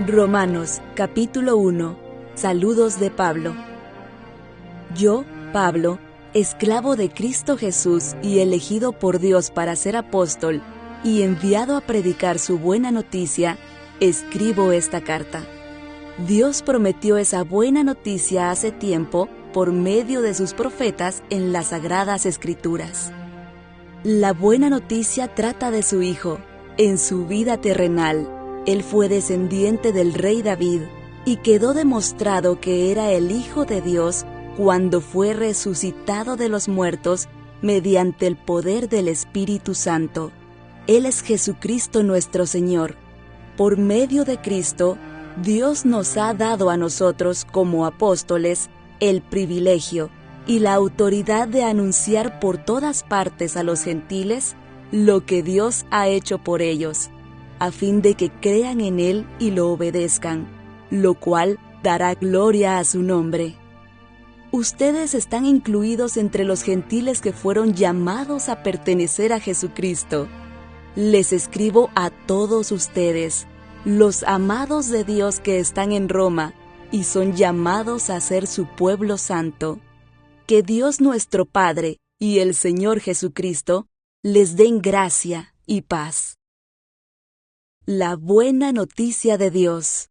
Romanos, capítulo 1. Saludos de Pablo. Yo, Pablo, esclavo de Cristo Jesús y elegido por Dios para ser apóstol y enviado a predicar su buena noticia, escribo esta carta. Dios prometió esa buena noticia hace tiempo por medio de sus profetas en las Sagradas Escrituras. La buena noticia trata de su Hijo. En su vida terrenal, Él fue descendiente del rey David y quedó demostrado que era el Hijo de Dios cuando fue resucitado de los muertos mediante el poder del Espíritu Santo. Él es Jesucristo nuestro Señor. Por medio de Cristo, Dios nos ha dado a nosotros como apóstoles el privilegio y la autoridad de anunciar por todas partes a los gentiles lo que Dios ha hecho por ellos, a fin de que crean en Él y lo obedezcan, lo cual dará gloria a su nombre. Ustedes están incluidos entre los gentiles que fueron llamados a pertenecer a Jesucristo. Les escribo a todos ustedes, los amados de Dios que están en Roma y son llamados a ser su pueblo santo. Que Dios nuestro Padre y el Señor Jesucristo les den gracia y paz. La buena noticia de Dios.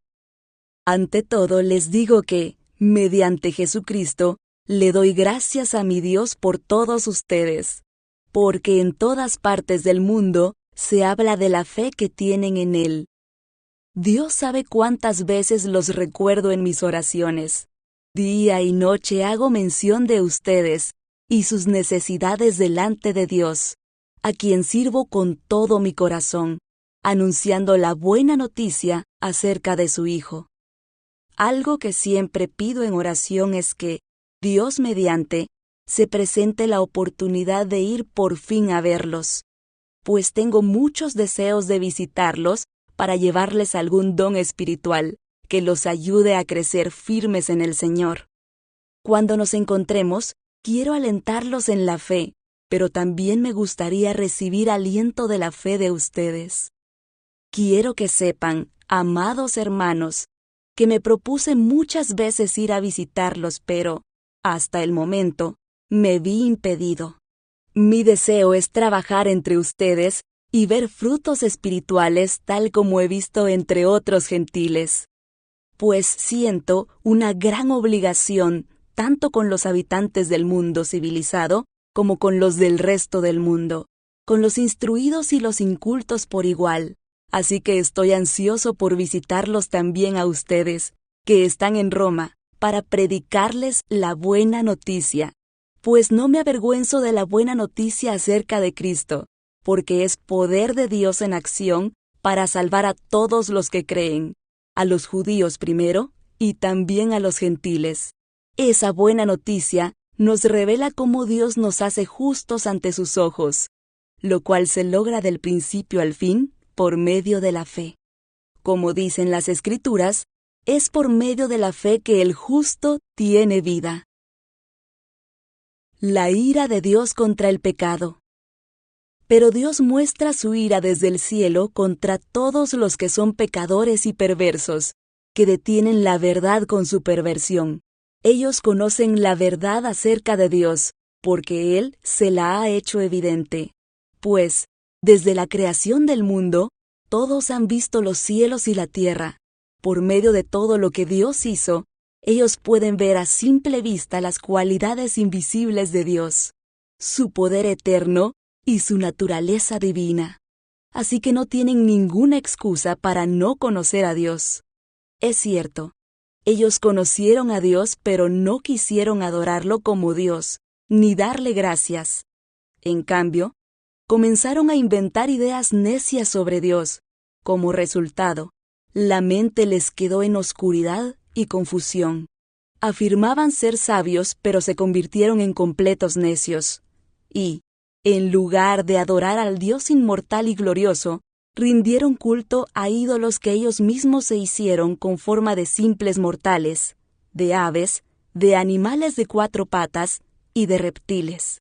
Ante todo les digo que, mediante Jesucristo, le doy gracias a mi Dios por todos ustedes, porque en todas partes del mundo se habla de la fe que tienen en Él. Dios sabe cuántas veces los recuerdo en mis oraciones. Día y noche hago mención de ustedes y sus necesidades delante de Dios, a quien sirvo con todo mi corazón, anunciando la buena noticia acerca de su Hijo. Algo que siempre pido en oración es que, Dios mediante, se presente la oportunidad de ir por fin a verlos, pues tengo muchos deseos de visitarlos para llevarles algún don espiritual que los ayude a crecer firmes en el Señor. Cuando nos encontremos, quiero alentarlos en la fe, pero también me gustaría recibir aliento de la fe de ustedes. Quiero que sepan, amados hermanos, que me propuse muchas veces ir a visitarlos, pero, hasta el momento, me vi impedido. Mi deseo es trabajar entre ustedes y ver frutos espirituales tal como he visto entre otros gentiles. Pues siento una gran obligación tanto con los habitantes del mundo civilizado como con los del resto del mundo, con los instruidos y los incultos por igual. Así que estoy ansioso por visitarlos también a ustedes, que están en Roma, para predicarles la buena noticia. Pues no me avergüenzo de la buena noticia acerca de Cristo, porque es poder de Dios en acción para salvar a todos los que creen, a los judíos primero y también a los gentiles. Esa buena noticia nos revela cómo Dios nos hace justos ante sus ojos, lo cual se logra del principio al fin por medio de la fe. Como dicen las Escrituras, es por medio de la fe que el justo tiene vida. La ira de Dios contra el pecado. Pero Dios muestra su ira desde el cielo contra todos los que son pecadores y perversos, que detienen la verdad con su perversión. Ellos conocen la verdad acerca de Dios, porque Él se la ha hecho evidente. Pues, desde la creación del mundo, todos han visto los cielos y la tierra. Por medio de todo lo que Dios hizo, ellos pueden ver a simple vista las cualidades invisibles de Dios, su poder eterno y su naturaleza divina. Así que no tienen ninguna excusa para no conocer a Dios. Es cierto, ellos conocieron a Dios, pero no quisieron adorarlo como Dios, ni darle gracias. En cambio, comenzaron a inventar ideas necias sobre Dios. Como resultado, la mente les quedó en oscuridad y confusión. Afirmaban ser sabios, pero se convirtieron en completos necios. Y, en lugar de adorar al Dios inmortal y glorioso, rindieron culto a ídolos que ellos mismos se hicieron con forma de simples mortales, de aves, de animales de 4 patas y de reptiles.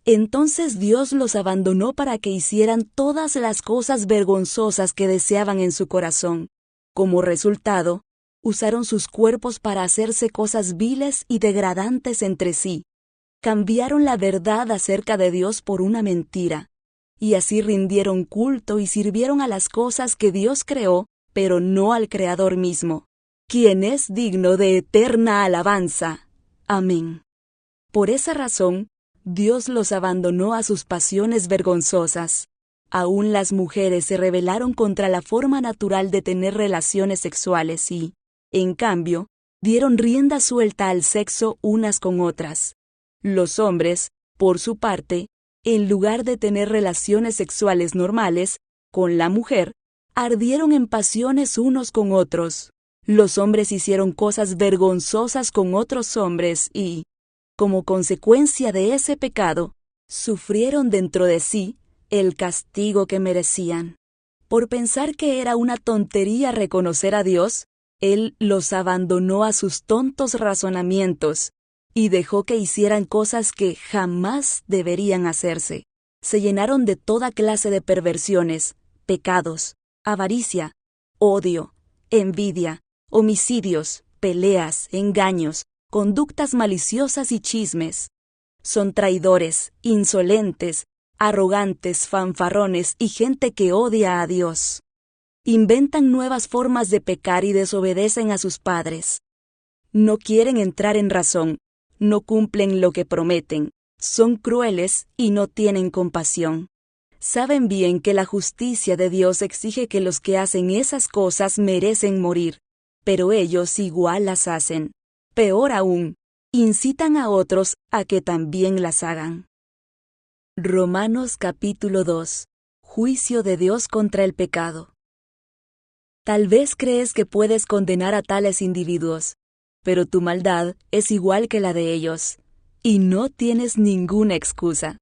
Entonces Dios los abandonó para que hicieran todas las cosas vergonzosas que deseaban en su corazón. Como resultado, usaron sus cuerpos para hacerse cosas viles y degradantes entre sí. Cambiaron la verdad acerca de Dios por una mentira, y así rindieron culto y sirvieron a las cosas que Dios creó, pero no al Creador mismo, quien es digno de eterna alabanza. Amén. Por esa razón, Dios los abandonó a sus pasiones vergonzosas. Aún las mujeres se rebelaron contra la forma natural de tener relaciones sexuales y, en cambio, dieron rienda suelta al sexo unas con otras. Los hombres, por su parte, en lugar de tener relaciones sexuales normales con la mujer, ardieron en pasiones unos con otros. Los hombres hicieron cosas vergonzosas con otros hombres y, como consecuencia de ese pecado, sufrieron dentro de sí el castigo que merecían. Por pensar que era una tontería reconocer a Dios, Él los abandonó a sus tontos razonamientos y dejó que hicieran cosas que jamás deberían hacerse. Se llenaron de toda clase de perversiones, pecados, avaricia, odio, envidia, homicidios, peleas, engaños, conductas maliciosas y chismes. Son traidores, insolentes, arrogantes, fanfarrones y gente que odia a Dios. Inventan nuevas formas de pecar y desobedecen a sus padres. No quieren entrar en razón, no cumplen lo que prometen, son crueles y no tienen compasión. Saben bien que la justicia de Dios exige que los que hacen esas cosas merecen morir, pero ellos igual las hacen. Peor aún, incitan a otros a que también las hagan. Romanos capítulo 2. Juicio de Dios contra el pecado. Tal vez crees que puedes condenar a tales individuos, pero tu maldad es igual que la de ellos, y no tienes ninguna excusa.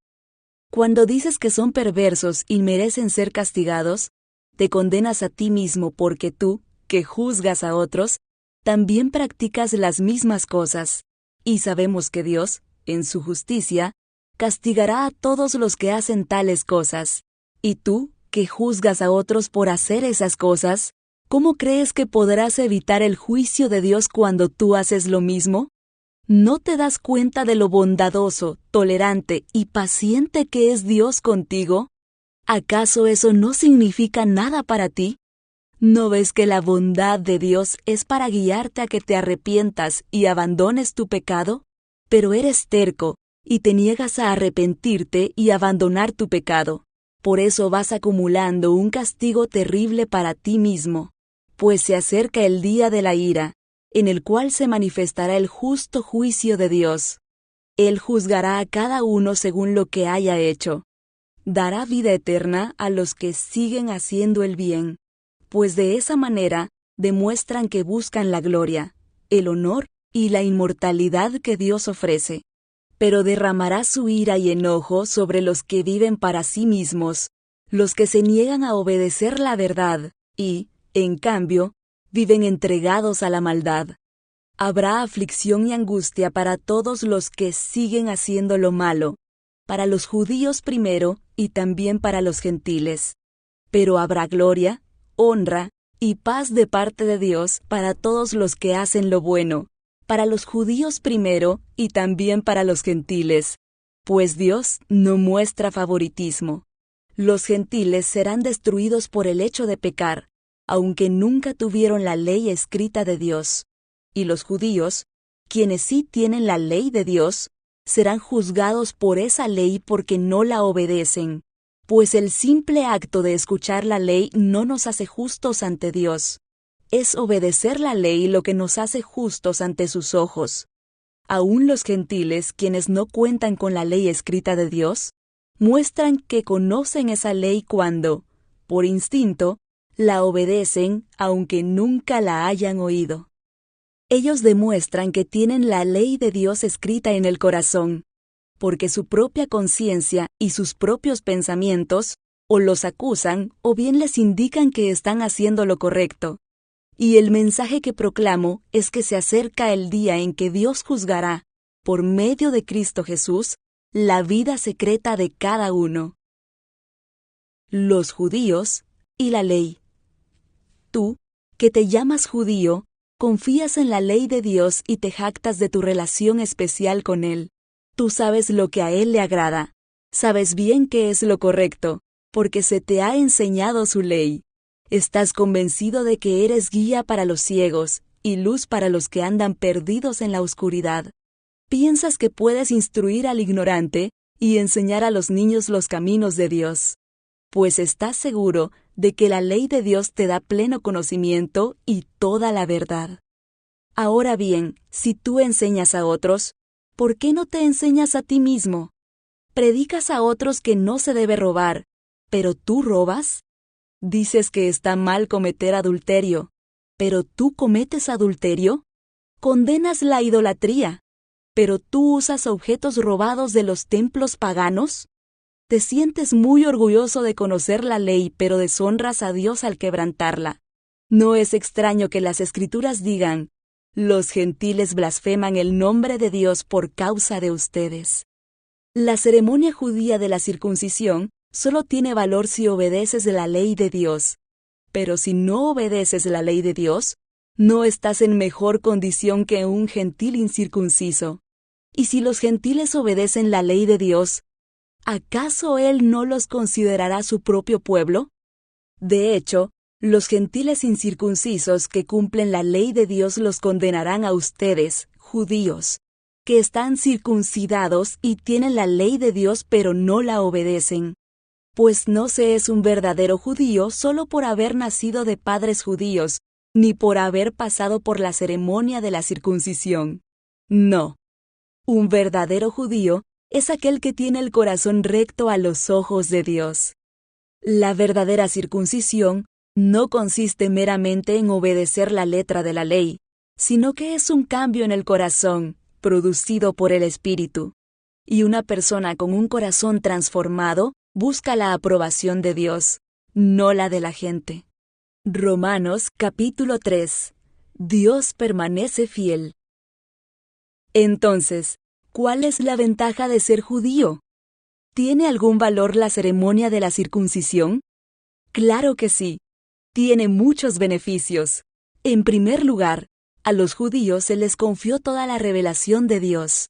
Cuando dices que son perversos y merecen ser castigados, te condenas a ti mismo porque tú, que juzgas a otros, también practicas las mismas cosas, y sabemos que Dios, en su justicia, castigará a todos los que hacen tales cosas. Y tú, que juzgas a otros por hacer esas cosas, ¿cómo crees que podrás evitar el juicio de Dios cuando tú haces lo mismo? ¿No te das cuenta de lo bondadoso, tolerante y paciente que es Dios contigo? ¿Acaso eso no significa nada para ti? ¿No ves que la bondad de Dios es para guiarte a que te arrepientas y abandones tu pecado? Pero eres terco y te niegas a arrepentirte y abandonar tu pecado. Por eso vas acumulando un castigo terrible para ti mismo, pues se acerca el día de la ira, en el cual se manifestará el justo juicio de Dios. Él juzgará a cada uno según lo que haya hecho. Dará vida eterna a los que siguen haciendo el bien, pues de esa manera demuestran que buscan la gloria, el honor y la inmortalidad que Dios ofrece. Pero derramará su ira y enojo sobre los que viven para sí mismos, los que se niegan a obedecer la verdad y, en cambio, viven entregados a la maldad. Habrá aflicción y angustia para todos los que siguen haciendo lo malo, para los judíos primero y también para los gentiles. Pero habrá gloria, honra y paz de parte de Dios para todos los que hacen lo bueno, para los judíos primero y también para los gentiles, pues Dios no muestra favoritismo. Los gentiles serán destruidos por el hecho de pecar, aunque nunca tuvieron la ley escrita de Dios. Y los judíos, quienes sí tienen la ley de Dios, serán juzgados por esa ley porque no la obedecen, pues el simple acto de escuchar la ley no nos hace justos ante Dios. Es obedecer la ley lo que nos hace justos ante sus ojos. Aún los gentiles, quienes no cuentan con la ley escrita de Dios, muestran que conocen esa ley cuando, por instinto, la obedecen aunque nunca la hayan oído. Ellos demuestran que tienen la ley de Dios escrita en el corazón, porque su propia conciencia y sus propios pensamientos o los acusan o bien les indican que están haciendo lo correcto. Y el mensaje que proclamo es que se acerca el día en que Dios juzgará, por medio de Cristo Jesús, la vida secreta de cada uno. Los judíos y la ley. Tú, que te llamas judío, confías en la ley de Dios y te jactas de tu relación especial con Él. Tú sabes lo que a Él le agrada. Sabes bien qué es lo correcto, porque se te ha enseñado su ley. Estás convencido de que eres guía para los ciegos y luz para los que andan perdidos en la oscuridad. Piensas que puedes instruir al ignorante y enseñar a los niños los caminos de Dios, pues estás seguro de que la ley de Dios te da pleno conocimiento y toda la verdad. Ahora bien, si tú enseñas a otros, ¿por qué no te enseñas a ti mismo? Predicas a otros que no se debe robar, ¿pero tú robas? Dices que está mal cometer adulterio, ¿pero tú cometes adulterio? Condenas la idolatría, ¿pero tú usas objetos robados de los templos paganos? Te sientes muy orgulloso de conocer la ley, pero deshonras a Dios al quebrantarla. No es extraño que las Escrituras digan: los gentiles blasfeman el nombre de Dios por causa de ustedes. La ceremonia judía de la circuncisión solo tiene valor si obedeces la ley de Dios. Pero si no obedeces la ley de Dios, no estás en mejor condición que un gentil incircunciso. Y si los gentiles obedecen la ley de Dios, ¿acaso Él no los considerará su propio pueblo? De hecho, los gentiles incircuncisos que cumplen la ley de Dios los condenarán a ustedes, judíos, que están circuncidados y tienen la ley de Dios pero no la obedecen. Pues no se es un verdadero judío solo por haber nacido de padres judíos, ni por haber pasado por la ceremonia de la circuncisión. No. Un verdadero judío es aquel que tiene el corazón recto a los ojos de Dios. La verdadera circuncisión no consiste meramente en obedecer la letra de la ley, sino que es un cambio en el corazón, producido por el Espíritu. Y una persona con un corazón transformado busca la aprobación de Dios, no la de la gente. Romanos capítulo 3. Dios permanece fiel. Entonces, ¿cuál es la ventaja de ser judío? ¿Tiene algún valor la ceremonia de la circuncisión? Claro que sí. Tiene muchos beneficios. En primer lugar, a los judíos se les confió toda la revelación de Dios.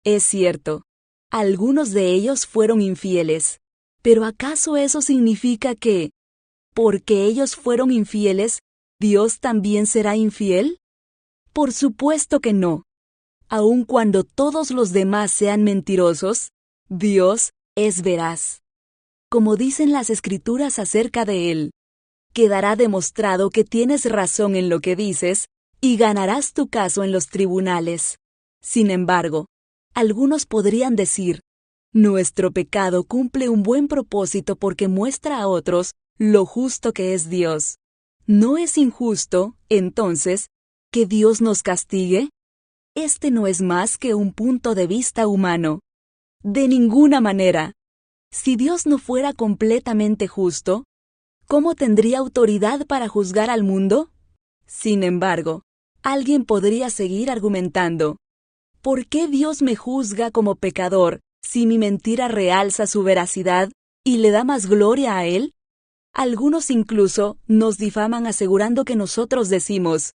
Es cierto, algunos de ellos fueron infieles. ¿Pero acaso eso significa que, porque ellos fueron infieles, Dios también será infiel? Por supuesto que no. Aun cuando todos los demás sean mentirosos, Dios es veraz. Como dicen las Escrituras acerca de Él, quedará demostrado que tienes razón en lo que dices y ganarás tu caso en los tribunales. Sin embargo, algunos podrían decir: nuestro pecado cumple un buen propósito porque muestra a otros lo justo que es Dios. ¿No es injusto, entonces, que Dios nos castigue? Este no es más que un punto de vista humano. De ninguna manera. Si Dios no fuera completamente justo, ¿cómo tendría autoridad para juzgar al mundo? Sin embargo, alguien podría seguir argumentando: ¿por qué Dios me juzga como pecador si mi mentira realza su veracidad y le da más gloria a Él? Algunos incluso nos difaman asegurando que nosotros decimos: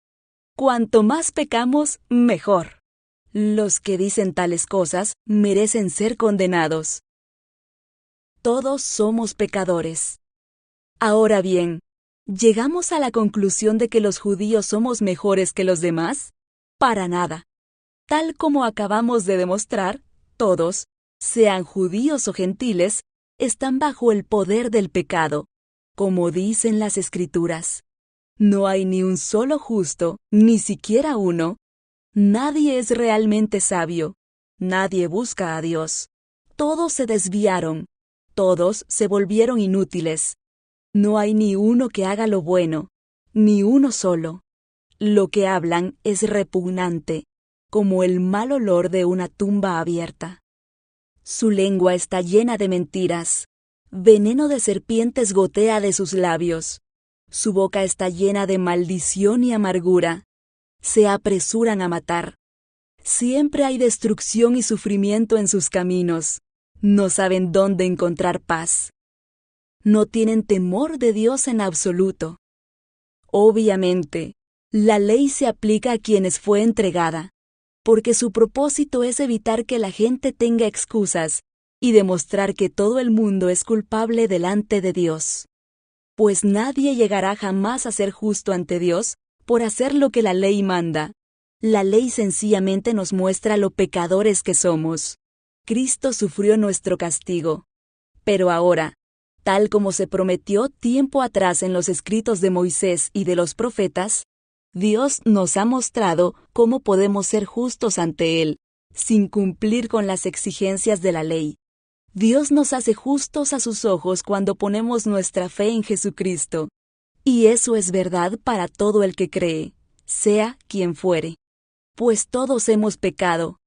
cuanto más pecamos, mejor. Los que dicen tales cosas merecen ser condenados. Todos somos pecadores. Ahora bien, ¿llegamos a la conclusión de que los judíos somos mejores que los demás? Para nada. Tal como acabamos de demostrar, todos, sean judíos o gentiles, están bajo el poder del pecado, como dicen las Escrituras. No hay ni un solo justo, ni siquiera uno. Nadie es realmente sabio. Nadie busca a Dios. Todos se desviaron. Todos se volvieron inútiles. No hay ni uno que haga lo bueno, ni uno solo. Lo que hablan es repugnante, como el mal olor de una tumba abierta. Su lengua está llena de mentiras. Veneno de serpientes gotea de sus labios. Su boca está llena de maldición y amargura. Se apresuran a matar. Siempre hay destrucción y sufrimiento en sus caminos. No saben dónde encontrar paz. No tienen temor de Dios en absoluto. Obviamente, la ley se aplica a quienes fue entregada, porque su propósito es evitar que la gente tenga excusas y demostrar que todo el mundo es culpable delante de Dios. Pues nadie llegará jamás a ser justo ante Dios por hacer lo que la ley manda. La ley sencillamente nos muestra lo pecadores que somos. Cristo sufrió nuestro castigo. Pero ahora, tal como se prometió tiempo atrás en los escritos de Moisés y de los profetas, Dios nos ha mostrado cómo podemos ser justos ante Él, sin cumplir con las exigencias de la ley. Dios nos hace justos a sus ojos cuando ponemos nuestra fe en Jesucristo. Y eso es verdad para todo el que cree, sea quien fuere. Pues todos hemos pecado.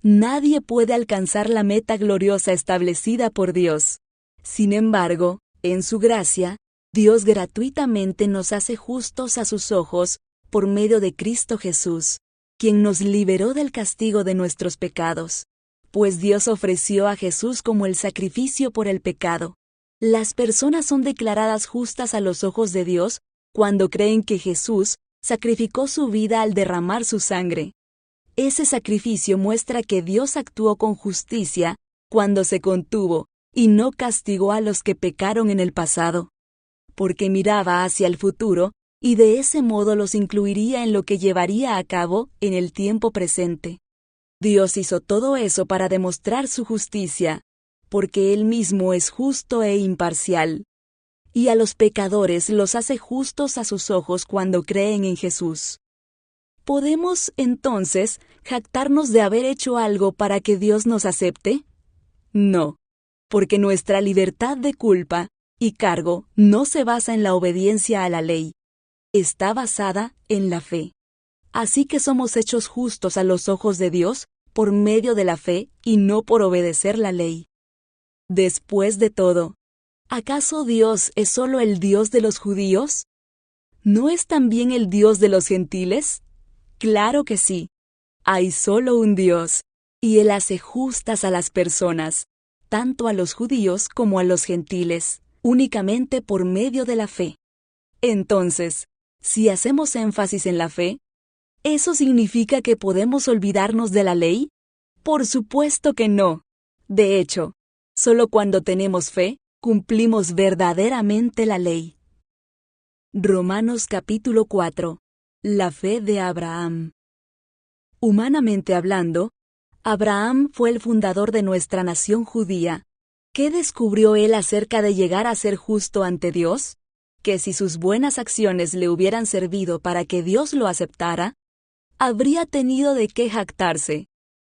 Nadie puede alcanzar la meta gloriosa establecida por Dios. Sin embargo, en su gracia, Dios gratuitamente nos hace justos a sus ojos por medio de Cristo Jesús, quien nos liberó del castigo de nuestros pecados. Pues Dios ofreció a Jesús como el sacrificio por el pecado. Las personas son declaradas justas a los ojos de Dios cuando creen que Jesús sacrificó su vida al derramar su sangre. Ese sacrificio muestra que Dios actuó con justicia cuando se contuvo y no castigó a los que pecaron en el pasado, porque miraba hacia el futuro y de ese modo los incluiría en lo que llevaría a cabo en el tiempo presente. Dios hizo todo eso para demostrar su justicia, porque Él mismo es justo e imparcial. Y a los pecadores los hace justos a sus ojos cuando creen en Jesús. ¿Podemos, entonces, jactarnos de haber hecho algo para que Dios nos acepte? No, porque nuestra libertad de culpa y cargo no se basa en la obediencia a la ley. Está basada en la fe. Así que somos hechos justos a los ojos de Dios por medio de la fe y no por obedecer la ley. Después de todo, ¿acaso Dios es solo el Dios de los judíos? ¿No es también el Dios de los gentiles? Claro que sí. Hay solo un Dios, y Él hace justas a las personas, tanto a los judíos como a los gentiles, únicamente por medio de la fe. Entonces, si hacemos énfasis en la fe, ¿eso significa que podemos olvidarnos de la ley? Por supuesto que no. De hecho, solo cuando tenemos fe, cumplimos verdaderamente la ley. Romanos capítulo 4. La fe de Abraham. Humanamente hablando, Abraham fue el fundador de nuestra nación judía. ¿Qué descubrió él acerca de llegar a ser justo ante Dios? Que si sus buenas acciones le hubieran servido para que Dios lo aceptara, habría tenido de qué jactarse.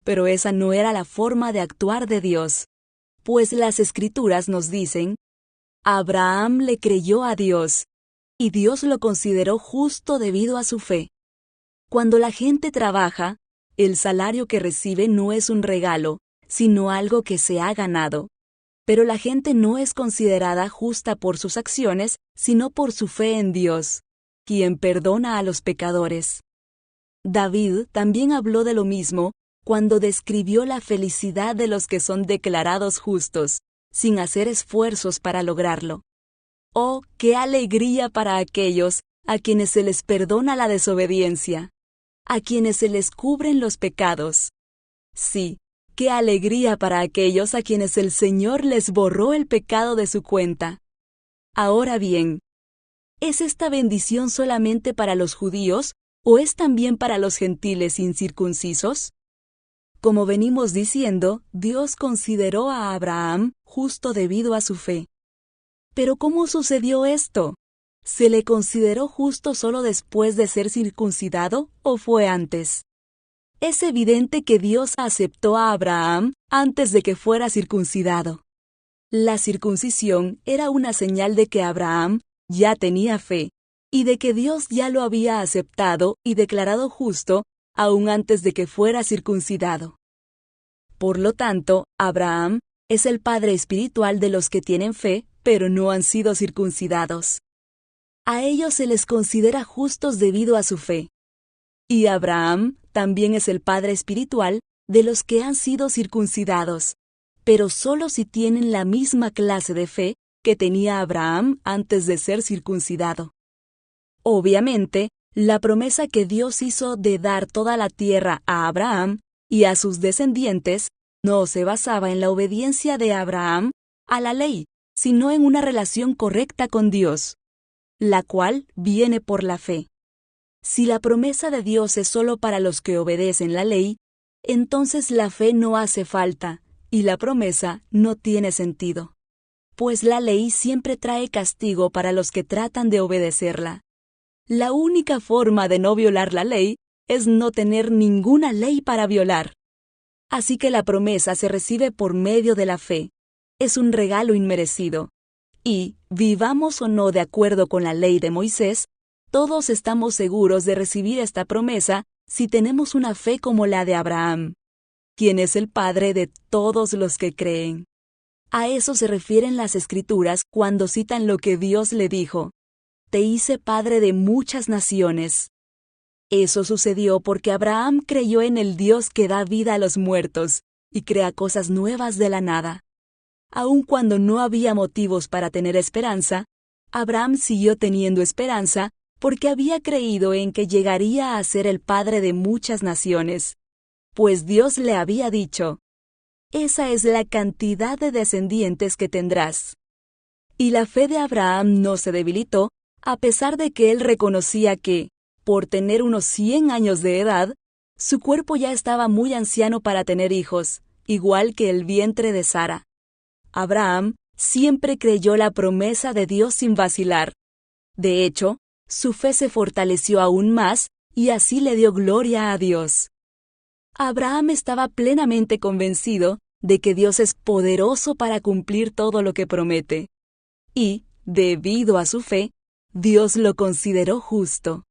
Pero esa no era la forma de actuar de Dios, pues las Escrituras nos dicen, Abraham le creyó a Dios, y Dios lo consideró justo debido a su fe. Cuando la gente trabaja, el salario que recibe no es un regalo, sino algo que se ha ganado. Pero la gente no es considerada justa por sus acciones, sino por su fe en Dios, quien perdona a los pecadores. David también habló de lo mismo cuando describió la felicidad de los que son declarados justos, sin hacer esfuerzos para lograrlo. ¡Oh, qué alegría para aquellos a quienes se les perdona la desobediencia, a quienes se les cubren los pecados! Sí, qué alegría para aquellos a quienes el Señor les borró el pecado de su cuenta. Ahora bien, ¿es esta bendición solamente para los judíos o es también para los gentiles incircuncisos? Como venimos diciendo, Dios consideró a Abraham justo debido a su fe. ¿Pero cómo sucedió esto? ¿Se le consideró justo solo después de ser circuncidado o fue antes? Es evidente que Dios aceptó a Abraham antes de que fuera circuncidado. La circuncisión era una señal de que Abraham ya tenía fe y de que Dios ya lo había aceptado y declarado justo aún antes de que fuera circuncidado. Por lo tanto, Abraham es el padre espiritual de los que tienen fe, pero no han sido circuncidados. A ellos se les considera justos debido a su fe. Y Abraham también es el padre espiritual de los que han sido circuncidados, pero solo si tienen la misma clase de fe que tenía Abraham antes de ser circuncidado. Obviamente, la promesa que Dios hizo de dar toda la tierra a Abraham y a sus descendientes no se basaba en la obediencia de Abraham a la ley, sino en una relación correcta con Dios, la cual viene por la fe. Si la promesa de Dios es solo para los que obedecen la ley, entonces la fe no hace falta y la promesa no tiene sentido, pues la ley siempre trae castigo para los que tratan de obedecerla. La única forma de no violar la ley es no tener ninguna ley para violar. Así que la promesa se recibe por medio de la fe. Es un regalo inmerecido. Y, vivamos o no de acuerdo con la ley de Moisés, todos estamos seguros de recibir esta promesa si tenemos una fe como la de Abraham, quien es el padre de todos los que creen. A eso se refieren las Escrituras cuando citan lo que Dios le dijo: «Te hice padre de muchas naciones». Eso sucedió porque Abraham creyó en el Dios que da vida a los muertos y crea cosas nuevas de la nada. Aun cuando no había motivos para tener esperanza, Abraham siguió teniendo esperanza porque había creído en que llegaría a ser el padre de muchas naciones, pues Dios le había dicho: «Esa es la cantidad de descendientes que tendrás». Y la fe de Abraham no se debilitó, a pesar de que él reconocía que, por tener unos 100 años de edad, su cuerpo ya estaba muy anciano para tener hijos, igual que el vientre de Sara. Abraham siempre creyó la promesa de Dios sin vacilar. De hecho, su fe se fortaleció aún más y así le dio gloria a Dios. Abraham estaba plenamente convencido de que Dios es poderoso para cumplir todo lo que promete. Y, debido a su fe, Dios lo consideró justo.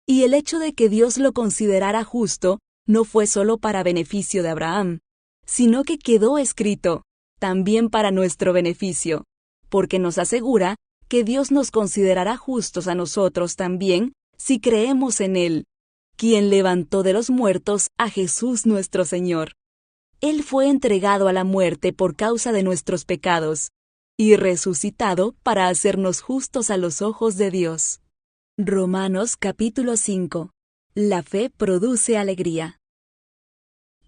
Y el hecho de que Dios lo considerara justo no fue solo para beneficio de Abraham, sino que quedó escrito también para nuestro beneficio, porque nos asegura que Dios nos considerará justos a nosotros también si creemos en Él, quien levantó de los muertos a Jesús nuestro Señor. Él fue entregado a la muerte por causa de nuestros pecados, y resucitado para hacernos justos a los ojos de Dios. Romanos capítulo 5. La fe produce alegría.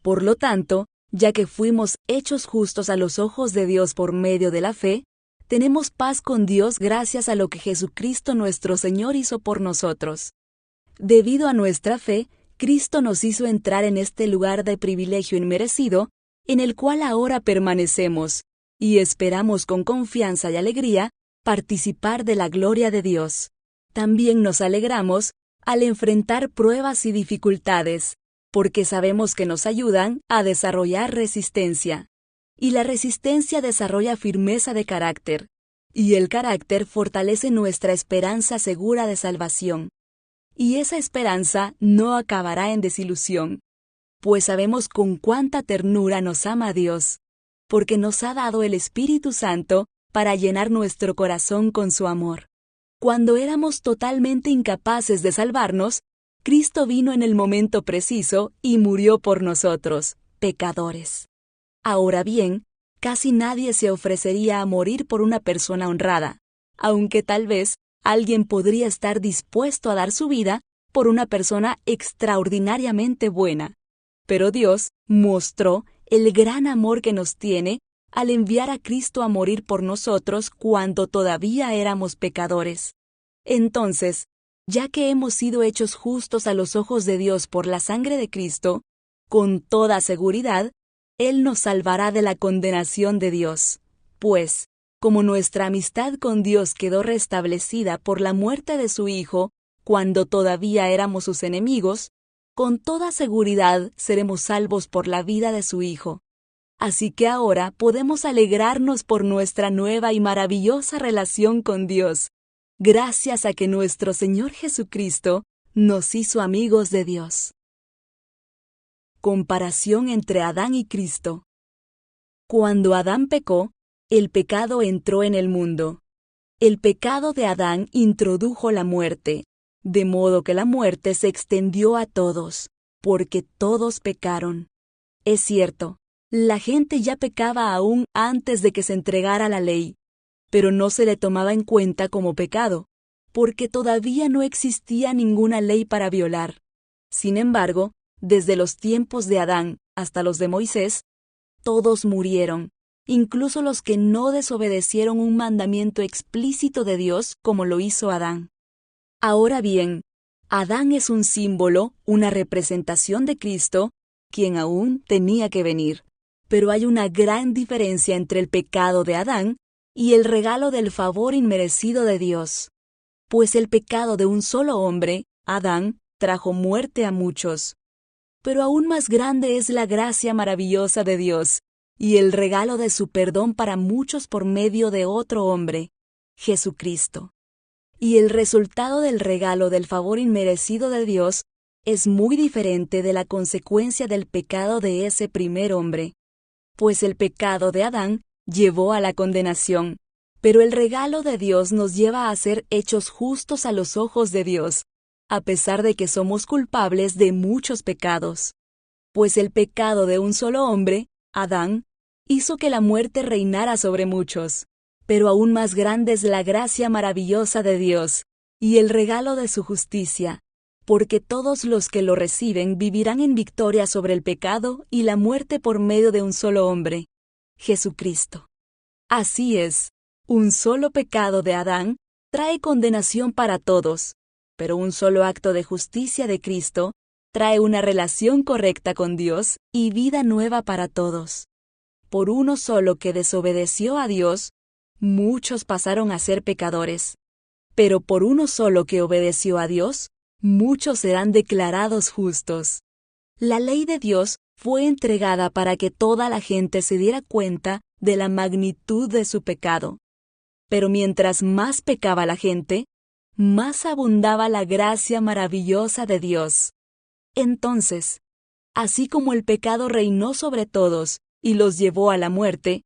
Por lo tanto, ya que fuimos hechos justos a los ojos de Dios por medio de la fe, tenemos paz con Dios gracias a lo que Jesucristo nuestro Señor hizo por nosotros. Debido a nuestra fe, Cristo nos hizo entrar en este lugar de privilegio inmerecido, en el cual ahora permanecemos, y esperamos con confianza y alegría participar de la gloria de Dios. También nos alegramos al enfrentar pruebas y dificultades, porque sabemos que nos ayudan a desarrollar resistencia. Y la resistencia desarrolla firmeza de carácter, y el carácter fortalece nuestra esperanza segura de salvación. Y esa esperanza no acabará en desilusión, pues sabemos con cuánta ternura nos ama Dios, porque nos ha dado el Espíritu Santo para llenar nuestro corazón con su amor. Cuando éramos totalmente incapaces de salvarnos, Cristo vino en el momento preciso y murió por nosotros, pecadores. Ahora bien, casi nadie se ofrecería a morir por una persona honrada, aunque tal vez alguien podría estar dispuesto a dar su vida por una persona extraordinariamente buena. Pero Dios mostró el gran amor que nos tiene al enviar a Cristo a morir por nosotros cuando todavía éramos pecadores. Entonces, ya que hemos sido hechos justos a los ojos de Dios por la sangre de Cristo, con toda seguridad, Él nos salvará de la condenación de Dios. Pues, como nuestra amistad con Dios quedó restablecida por la muerte de su Hijo, cuando todavía éramos sus enemigos, con toda seguridad seremos salvos por la vida de su Hijo. Así que ahora podemos alegrarnos por nuestra nueva y maravillosa relación con Dios, gracias a que nuestro Señor Jesucristo nos hizo amigos de Dios. Comparación entre Adán y Cristo. Cuando Adán pecó, el pecado entró en el mundo. El pecado de Adán introdujo la muerte, de modo que la muerte se extendió a todos, porque todos pecaron. Es cierto, la gente ya pecaba aún antes de que se entregara la ley, pero no se le tomaba en cuenta como pecado, porque todavía no existía ninguna ley para violar. Sin embargo, desde los tiempos de Adán hasta los de Moisés, todos murieron, incluso los que no desobedecieron un mandamiento explícito de Dios como lo hizo Adán. Ahora bien, Adán es un símbolo, una representación de Cristo, quien aún tenía que venir. Pero hay una gran diferencia entre el pecado de Adán y el regalo del favor inmerecido de Dios. Pues el pecado de un solo hombre, Adán, trajo muerte a muchos. Pero aún más grande es la gracia maravillosa de Dios y el regalo de su perdón para muchos por medio de otro hombre, Jesucristo. Y el resultado del regalo del favor inmerecido de Dios es muy diferente de la consecuencia del pecado de ese primer hombre. Pues el pecado de Adán llevó a la condenación, pero el regalo de Dios nos lleva a ser hechos justos a los ojos de Dios, a pesar de que somos culpables de muchos pecados. Pues el pecado de un solo hombre, Adán, hizo que la muerte reinara sobre muchos. Pero aún más grande es la gracia maravillosa de Dios y el regalo de su justicia, porque todos los que lo reciben vivirán en victoria sobre el pecado y la muerte por medio de un solo hombre, Jesucristo. Así es, un solo pecado de Adán trae condenación para todos, pero un solo acto de justicia de Cristo trae una relación correcta con Dios y vida nueva para todos. Por uno solo que desobedeció a Dios, muchos pasaron a ser pecadores, pero por uno solo que obedeció a Dios, muchos serán declarados justos. La ley de Dios fue entregada para que toda la gente se diera cuenta de la magnitud de su pecado. Pero mientras más pecaba la gente, más abundaba la gracia maravillosa de Dios. Entonces, así como el pecado reinó sobre todos y los llevó a la muerte,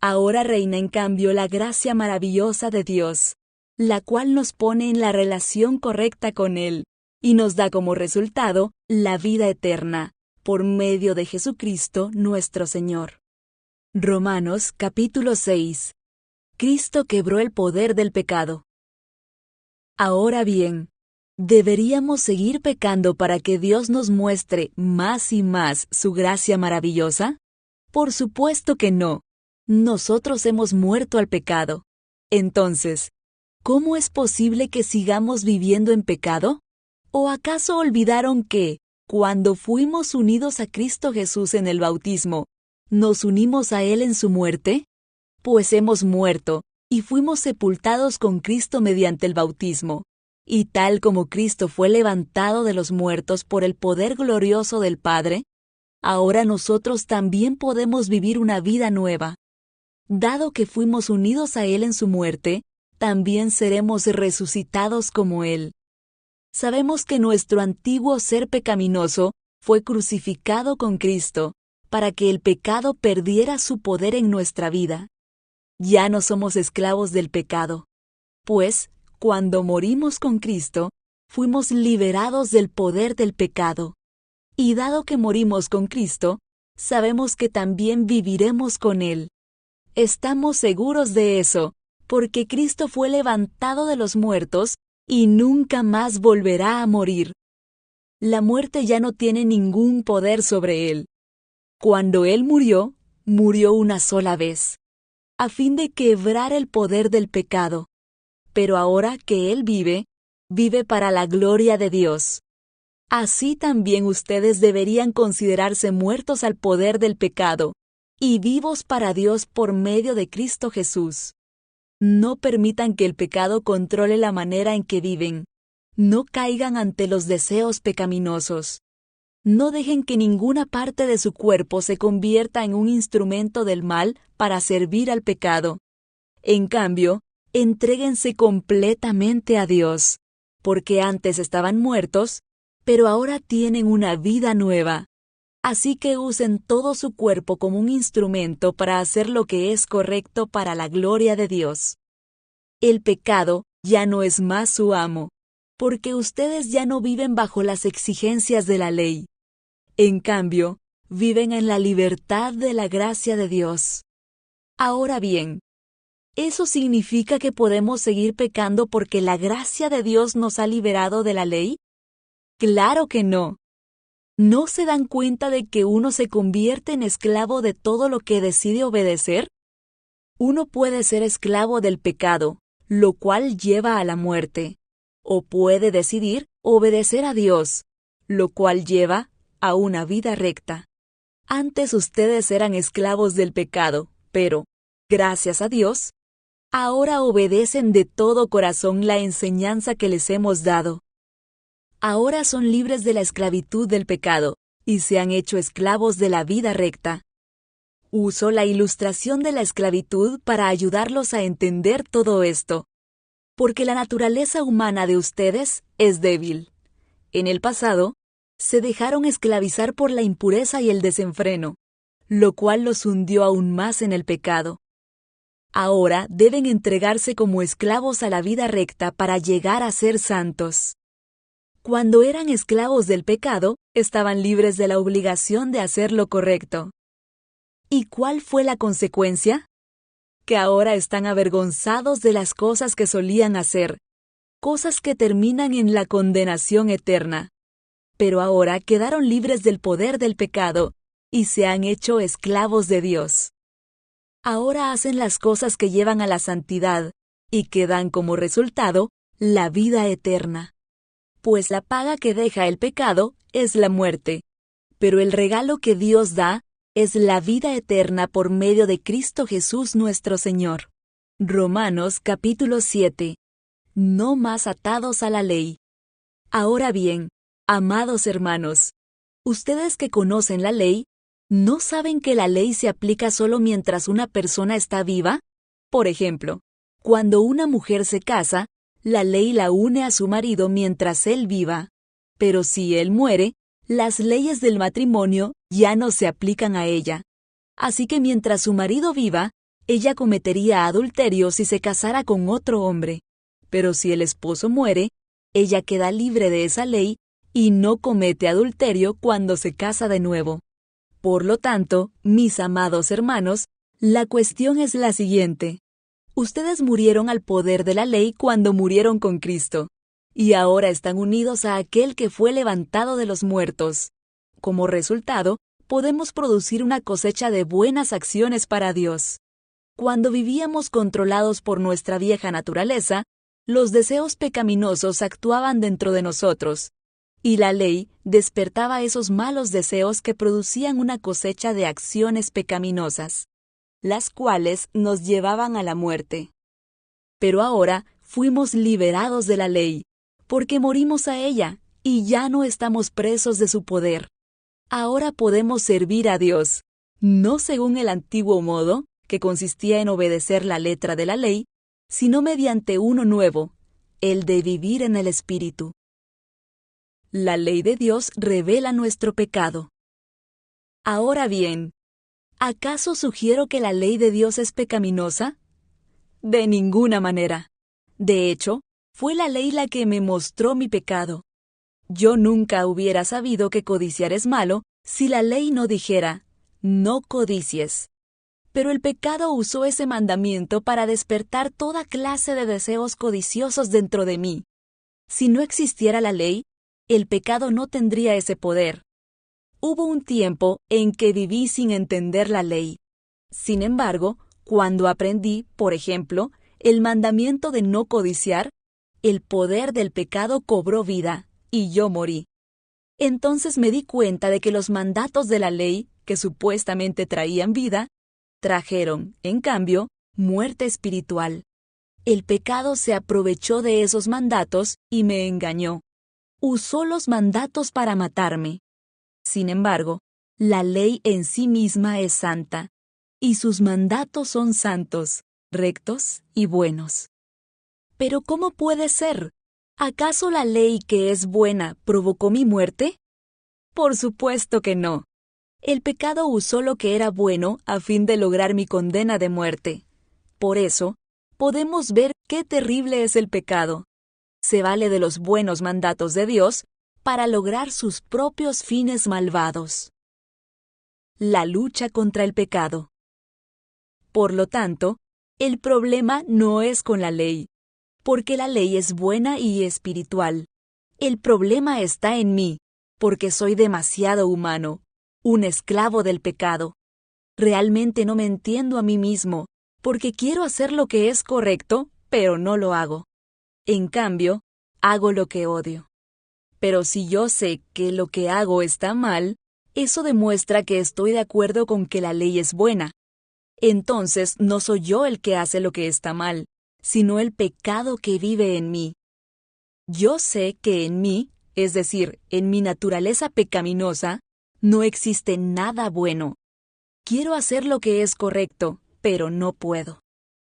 ahora reina en cambio la gracia maravillosa de Dios, la cual nos pone en la relación correcta con Él y nos da como resultado la vida eterna, por medio de Jesucristo nuestro Señor. Romanos capítulo 6. Cristo quebró el poder del pecado. Ahora bien, ¿deberíamos seguir pecando para que Dios nos muestre más y más su gracia maravillosa? Por supuesto que no. Nosotros hemos muerto al pecado. Entonces, ¿cómo es posible que sigamos viviendo en pecado? ¿O acaso olvidaron que, cuando fuimos unidos a Cristo Jesús en el bautismo, nos unimos a Él en su muerte? Pues hemos muerto y fuimos sepultados con Cristo mediante el bautismo. Y tal como Cristo fue levantado de los muertos por el poder glorioso del Padre, ahora nosotros también podemos vivir una vida nueva. Dado que fuimos unidos a Él en su muerte, también seremos resucitados como Él. Sabemos que nuestro antiguo ser pecaminoso fue crucificado con Cristo, para que el pecado perdiera su poder en nuestra vida. Ya no somos esclavos del pecado, pues, cuando morimos con Cristo, fuimos liberados del poder del pecado. Y dado que morimos con Cristo, sabemos que también viviremos con Él. Estamos seguros de eso, porque Cristo fue levantado de los muertos y nunca más volverá a morir. La muerte ya no tiene ningún poder sobre Él. Cuando Él murió, murió una sola vez, a fin de quebrar el poder del pecado. Pero ahora que Él vive, vive para la gloria de Dios. Así también ustedes deberían considerarse muertos al poder del pecado y vivos para Dios por medio de Cristo Jesús. No permitan que el pecado controle la manera en que viven. No caigan ante los deseos pecaminosos. No dejen que ninguna parte de su cuerpo se convierta en un instrumento del mal para servir al pecado. En cambio, entréguense completamente a Dios, porque antes estaban muertos, pero ahora tienen una vida nueva. Así que usen todo su cuerpo como un instrumento para hacer lo que es correcto para la gloria de Dios. El pecado ya no es más su amo, porque ustedes ya no viven bajo las exigencias de la ley. En cambio, viven en la libertad de la gracia de Dios. Ahora bien, ¿Eso significa que podemos seguir pecando porque la gracia de Dios nos ha liberado de la ley? ¡Claro que no! ¿No se dan cuenta de que uno se convierte en esclavo de todo lo que decide obedecer? Uno puede ser esclavo del pecado, lo cual lleva a la muerte, o puede decidir obedecer a Dios, lo cual lleva a una vida recta. Antes ustedes eran esclavos del pecado, pero, gracias a Dios, ahora obedecen de todo corazón la enseñanza que les hemos dado. Ahora son libres de la esclavitud del pecado y se han hecho esclavos de la vida recta. Uso la ilustración de la esclavitud para ayudarlos a entender todo esto, porque la naturaleza humana de ustedes es débil. En el pasado, se dejaron esclavizar por la impureza y el desenfreno, lo cual los hundió aún más en el pecado. Ahora deben entregarse como esclavos a la vida recta para llegar a ser santos. Cuando eran esclavos del pecado, estaban libres de la obligación de hacer lo correcto. ¿Y cuál fue la consecuencia? Que ahora están avergonzados de las cosas que solían hacer, cosas que terminan en la condenación eterna. Pero ahora quedaron libres del poder del pecado y se han hecho esclavos de Dios. Ahora hacen las cosas que llevan a la santidad y que dan como resultado la vida eterna. Pues la paga que deja el pecado es la muerte, pero el regalo que Dios da es la vida eterna por medio de Cristo Jesús nuestro Señor. Romanos capítulo 7. No más atados a la ley. Ahora bien, amados hermanos, ustedes que conocen la ley, ¿no saben que la ley se aplica solo mientras una persona está viva? Por ejemplo, cuando una mujer se casa, la ley la une a su marido mientras él viva. Pero si él muere, las leyes del matrimonio ya no se aplican a ella. Así que mientras su marido viva, ella cometería adulterio si se casara con otro hombre. Pero si el esposo muere, ella queda libre de esa ley y no comete adulterio cuando se casa de nuevo. Por lo tanto, mis amados hermanos, la cuestión es la siguiente. Ustedes murieron al poder de la ley cuando murieron con Cristo, y ahora están unidos a aquel que fue levantado de los muertos. Como resultado, podemos producir una cosecha de buenas acciones para Dios. Cuando vivíamos controlados por nuestra vieja naturaleza, los deseos pecaminosos actuaban dentro de nosotros, y la ley despertaba esos malos deseos que producían una cosecha de acciones pecaminosas, las cuales nos llevaban a la muerte. Pero ahora fuimos liberados de la ley, porque morimos a ella, y ya no estamos presos de su poder. Ahora podemos servir a Dios, no según el antiguo modo, que consistía en obedecer la letra de la ley, sino mediante uno nuevo, el de vivir en el Espíritu. La ley de Dios revela nuestro pecado. Ahora bien, ¿acaso sugiero que la ley de Dios es pecaminosa? De ninguna manera. De hecho, fue la ley la que me mostró mi pecado. Yo nunca hubiera sabido que codiciar es malo si la ley no dijera, no codicies. Pero el pecado usó ese mandamiento para despertar toda clase de deseos codiciosos dentro de mí. Si no existiera la ley, el pecado no tendría ese poder. Hubo un tiempo en que viví sin entender la ley. Sin embargo, cuando aprendí, por ejemplo, el mandamiento de no codiciar, el poder del pecado cobró vida, y yo morí. Entonces me di cuenta de que los mandatos de la ley, que supuestamente traían vida, trajeron, en cambio, muerte espiritual. El pecado se aprovechó de esos mandatos y me engañó. Usó los mandatos para matarme. Sin embargo, la ley en sí misma es santa, y sus mandatos son santos, rectos y buenos. Pero ¿cómo puede ser? ¿Acaso la ley que es buena provocó mi muerte? Por supuesto que no. El pecado usó lo que era bueno a fin de lograr mi condena de muerte. Por eso, podemos ver qué terrible es el pecado. Se vale de los buenos mandatos de Dios para lograr sus propios fines malvados. La lucha contra el pecado. Por lo tanto, El problema no es con la ley, porque la ley es buena y espiritual. El problema está en mí, porque soy demasiado humano, un esclavo del pecado. Realmente no me entiendo a mí mismo, porque quiero hacer lo que es correcto, pero no lo hago. En cambio, hago lo que odio. Pero si yo sé que lo que hago está mal, eso demuestra que estoy de acuerdo con que la ley es buena. Entonces no soy yo el que hace lo que está mal, sino el pecado que vive en mí. Yo sé que en mí, es decir, en mi naturaleza pecaminosa, no existe nada bueno. Quiero hacer lo que es correcto, pero no puedo.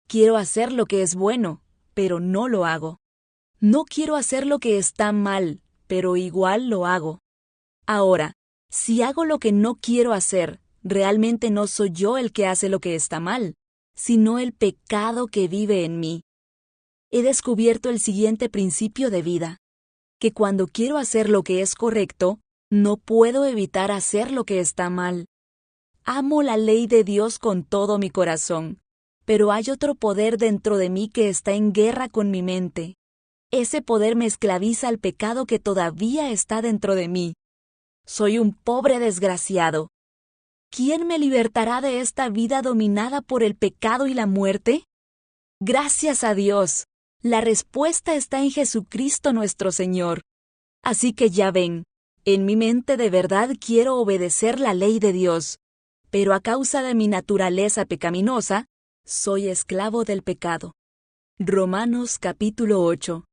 Quiero hacer lo que es bueno, pero no lo hago. No quiero hacer lo que está mal, pero igual lo hago. Ahora, si hago lo que no quiero hacer, realmente no soy yo el que hace lo que está mal, sino el pecado que vive en mí. He descubierto el siguiente principio de vida, que cuando quiero hacer lo que es correcto, no puedo evitar hacer lo que está mal. Amo la ley de Dios con todo mi corazón, pero hay otro poder dentro de mí que está en guerra con mi mente. Ese poder me esclaviza al pecado que todavía está dentro de mí. Soy un pobre desgraciado. ¿Quién me libertará de esta vida dominada por el pecado y la muerte? Gracias a Dios. La respuesta está en Jesucristo nuestro Señor. Así que ya ven, en mi mente de verdad quiero obedecer la ley de Dios, pero a causa de mi naturaleza pecaminosa, soy esclavo del pecado. Romanos capítulo 8.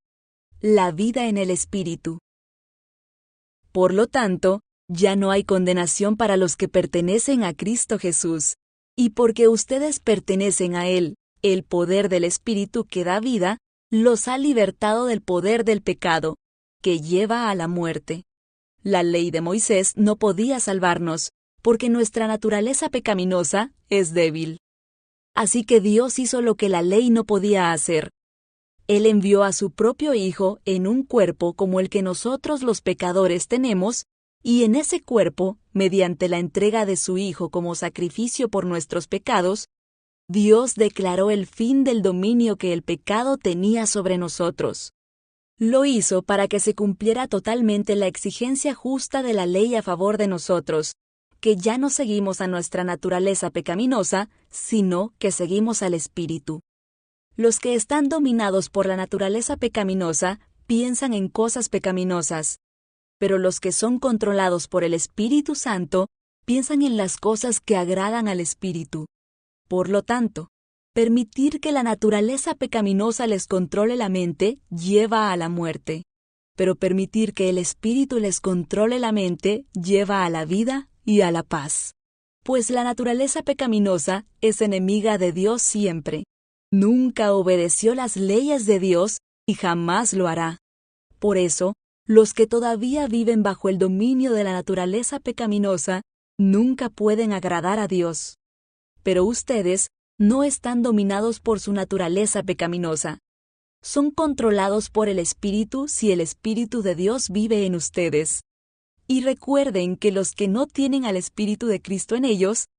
La vida en el Espíritu. Por lo tanto, ya no hay condenación para los que pertenecen a Cristo Jesús, y porque ustedes pertenecen a Él, el poder del Espíritu que da vida, los ha libertado del poder del pecado, que lleva a la muerte. La ley de Moisés no podía salvarnos, porque nuestra naturaleza pecaminosa es débil. Así que Dios hizo lo que la ley no podía hacer. Él envió a su propio Hijo en un cuerpo como el que nosotros los pecadores tenemos, y en ese cuerpo, mediante la entrega de su Hijo como sacrificio por nuestros pecados, Dios declaró el fin del dominio que el pecado tenía sobre nosotros. Lo hizo para que se cumpliera totalmente la exigencia justa de la ley a favor de nosotros, que ya no seguimos a nuestra naturaleza pecaminosa, sino que seguimos al Espíritu. Los que están dominados por la naturaleza pecaminosa piensan en cosas pecaminosas, pero los que son controlados por el Espíritu Santo piensan en las cosas que agradan al Espíritu. Por lo tanto, permitir que la naturaleza pecaminosa les controle la mente lleva a la muerte, pero permitir que el Espíritu les controle la mente lleva a la vida y a la paz. Pues la naturaleza pecaminosa es enemiga de Dios siempre. Nunca obedeció las leyes de Dios y jamás lo hará. Por eso, los que todavía viven bajo el dominio de la naturaleza pecaminosa nunca pueden agradar a Dios. Pero ustedes no están dominados por su naturaleza pecaminosa. Son controlados por el Espíritu si el Espíritu de Dios vive en ustedes. Y recuerden que los que no tienen al Espíritu de Cristo en ellos,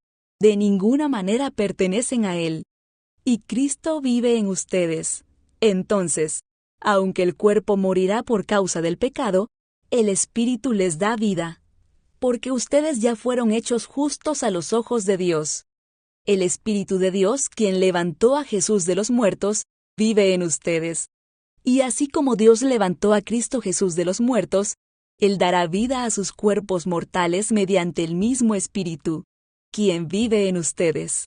de ninguna manera pertenecen a Él. Y Cristo vive en ustedes. Entonces, aunque el cuerpo morirá por causa del pecado, el Espíritu les da vida, porque ustedes ya fueron hechos justos a los ojos de Dios. El Espíritu de Dios, quien levantó a Jesús de los muertos, vive en ustedes. Y así como Dios levantó a Cristo Jesús de los muertos, Él dará vida a sus cuerpos mortales mediante el mismo Espíritu, quien vive en ustedes.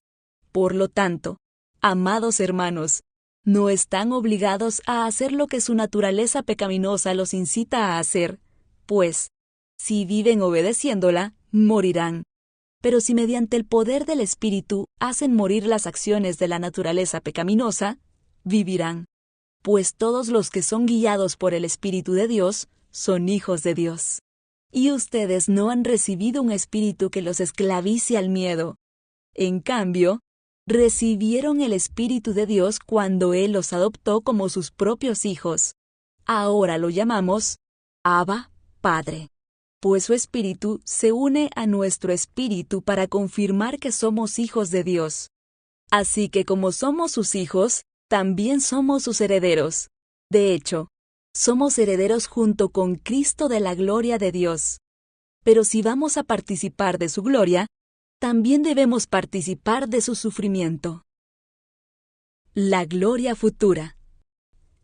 Por lo tanto, amados hermanos, no están obligados a hacer lo que su naturaleza pecaminosa los incita a hacer, pues, si viven obedeciéndola, morirán. Pero si mediante el poder del Espíritu hacen morir las acciones de la naturaleza pecaminosa, vivirán. Pues todos los que son guiados por el Espíritu de Dios son hijos de Dios. Y ustedes no han recibido un espíritu que los esclavice al miedo. En cambio, recibieron el Espíritu de Dios cuando Él los adoptó como sus propios hijos. Ahora lo llamamos Abba, Padre. Pues su Espíritu se une a nuestro espíritu para confirmar que somos hijos de Dios. Así que como somos sus hijos, también somos sus herederos. De hecho, somos herederos junto con Cristo de la gloria de Dios. Pero si vamos a participar de su gloria, también debemos participar de su sufrimiento. La gloria futura.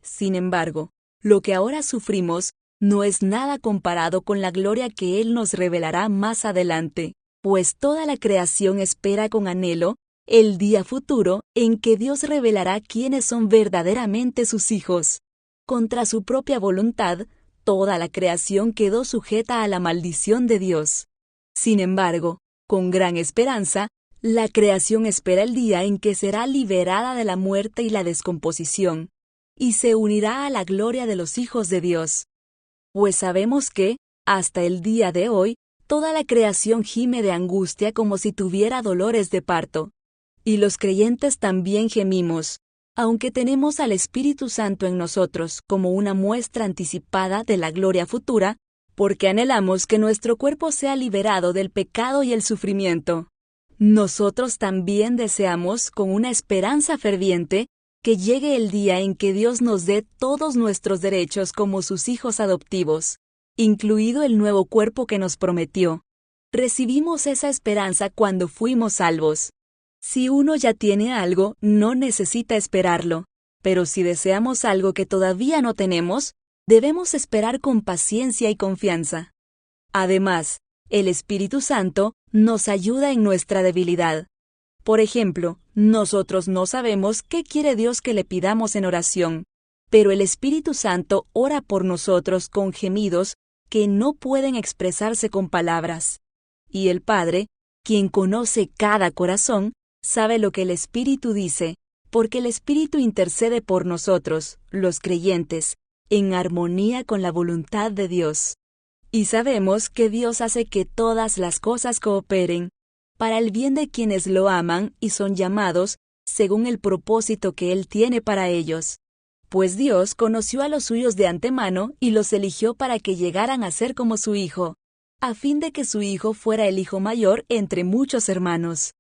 Sin embargo, lo que ahora sufrimos no es nada comparado con la gloria que Él nos revelará más adelante, pues toda la creación espera con anhelo el día futuro en que Dios revelará quiénes son verdaderamente sus hijos. Contra su propia voluntad, toda la creación quedó sujeta a la maldición de Dios. Sin embargo, con gran esperanza, la creación espera el día en que será liberada de la muerte y la descomposición, y se unirá a la gloria de los hijos de Dios. Pues sabemos que, hasta el día de hoy, toda la creación gime de angustia como si tuviera dolores de parto. Y los creyentes también gemimos, aunque tenemos al Espíritu Santo en nosotros como una muestra anticipada de la gloria futura, porque anhelamos que nuestro cuerpo sea liberado del pecado y el sufrimiento. Nosotros también deseamos, con una esperanza ferviente, que llegue el día en que Dios nos dé todos nuestros derechos como sus hijos adoptivos, incluido el nuevo cuerpo que nos prometió. Recibimos esa esperanza cuando fuimos salvos. Si uno ya tiene algo, no necesita esperarlo, pero si deseamos algo que todavía no tenemos, debemos esperar con paciencia y confianza. Además, el Espíritu Santo nos ayuda en nuestra debilidad. Por ejemplo, nosotros no sabemos qué quiere Dios que le pidamos en oración, pero el Espíritu Santo ora por nosotros con gemidos que no pueden expresarse con palabras. Y el Padre, quien conoce cada corazón, sabe lo que el Espíritu dice, porque el Espíritu intercede por nosotros, los creyentes, en armonía con la voluntad de Dios. Y sabemos que Dios hace que todas las cosas cooperen para el bien de quienes lo aman y son llamados según el propósito que Él tiene para ellos. Pues Dios conoció a los suyos de antemano y los eligió para que llegaran a ser como su Hijo, a fin de que su Hijo fuera el hijo mayor entre muchos hermanos.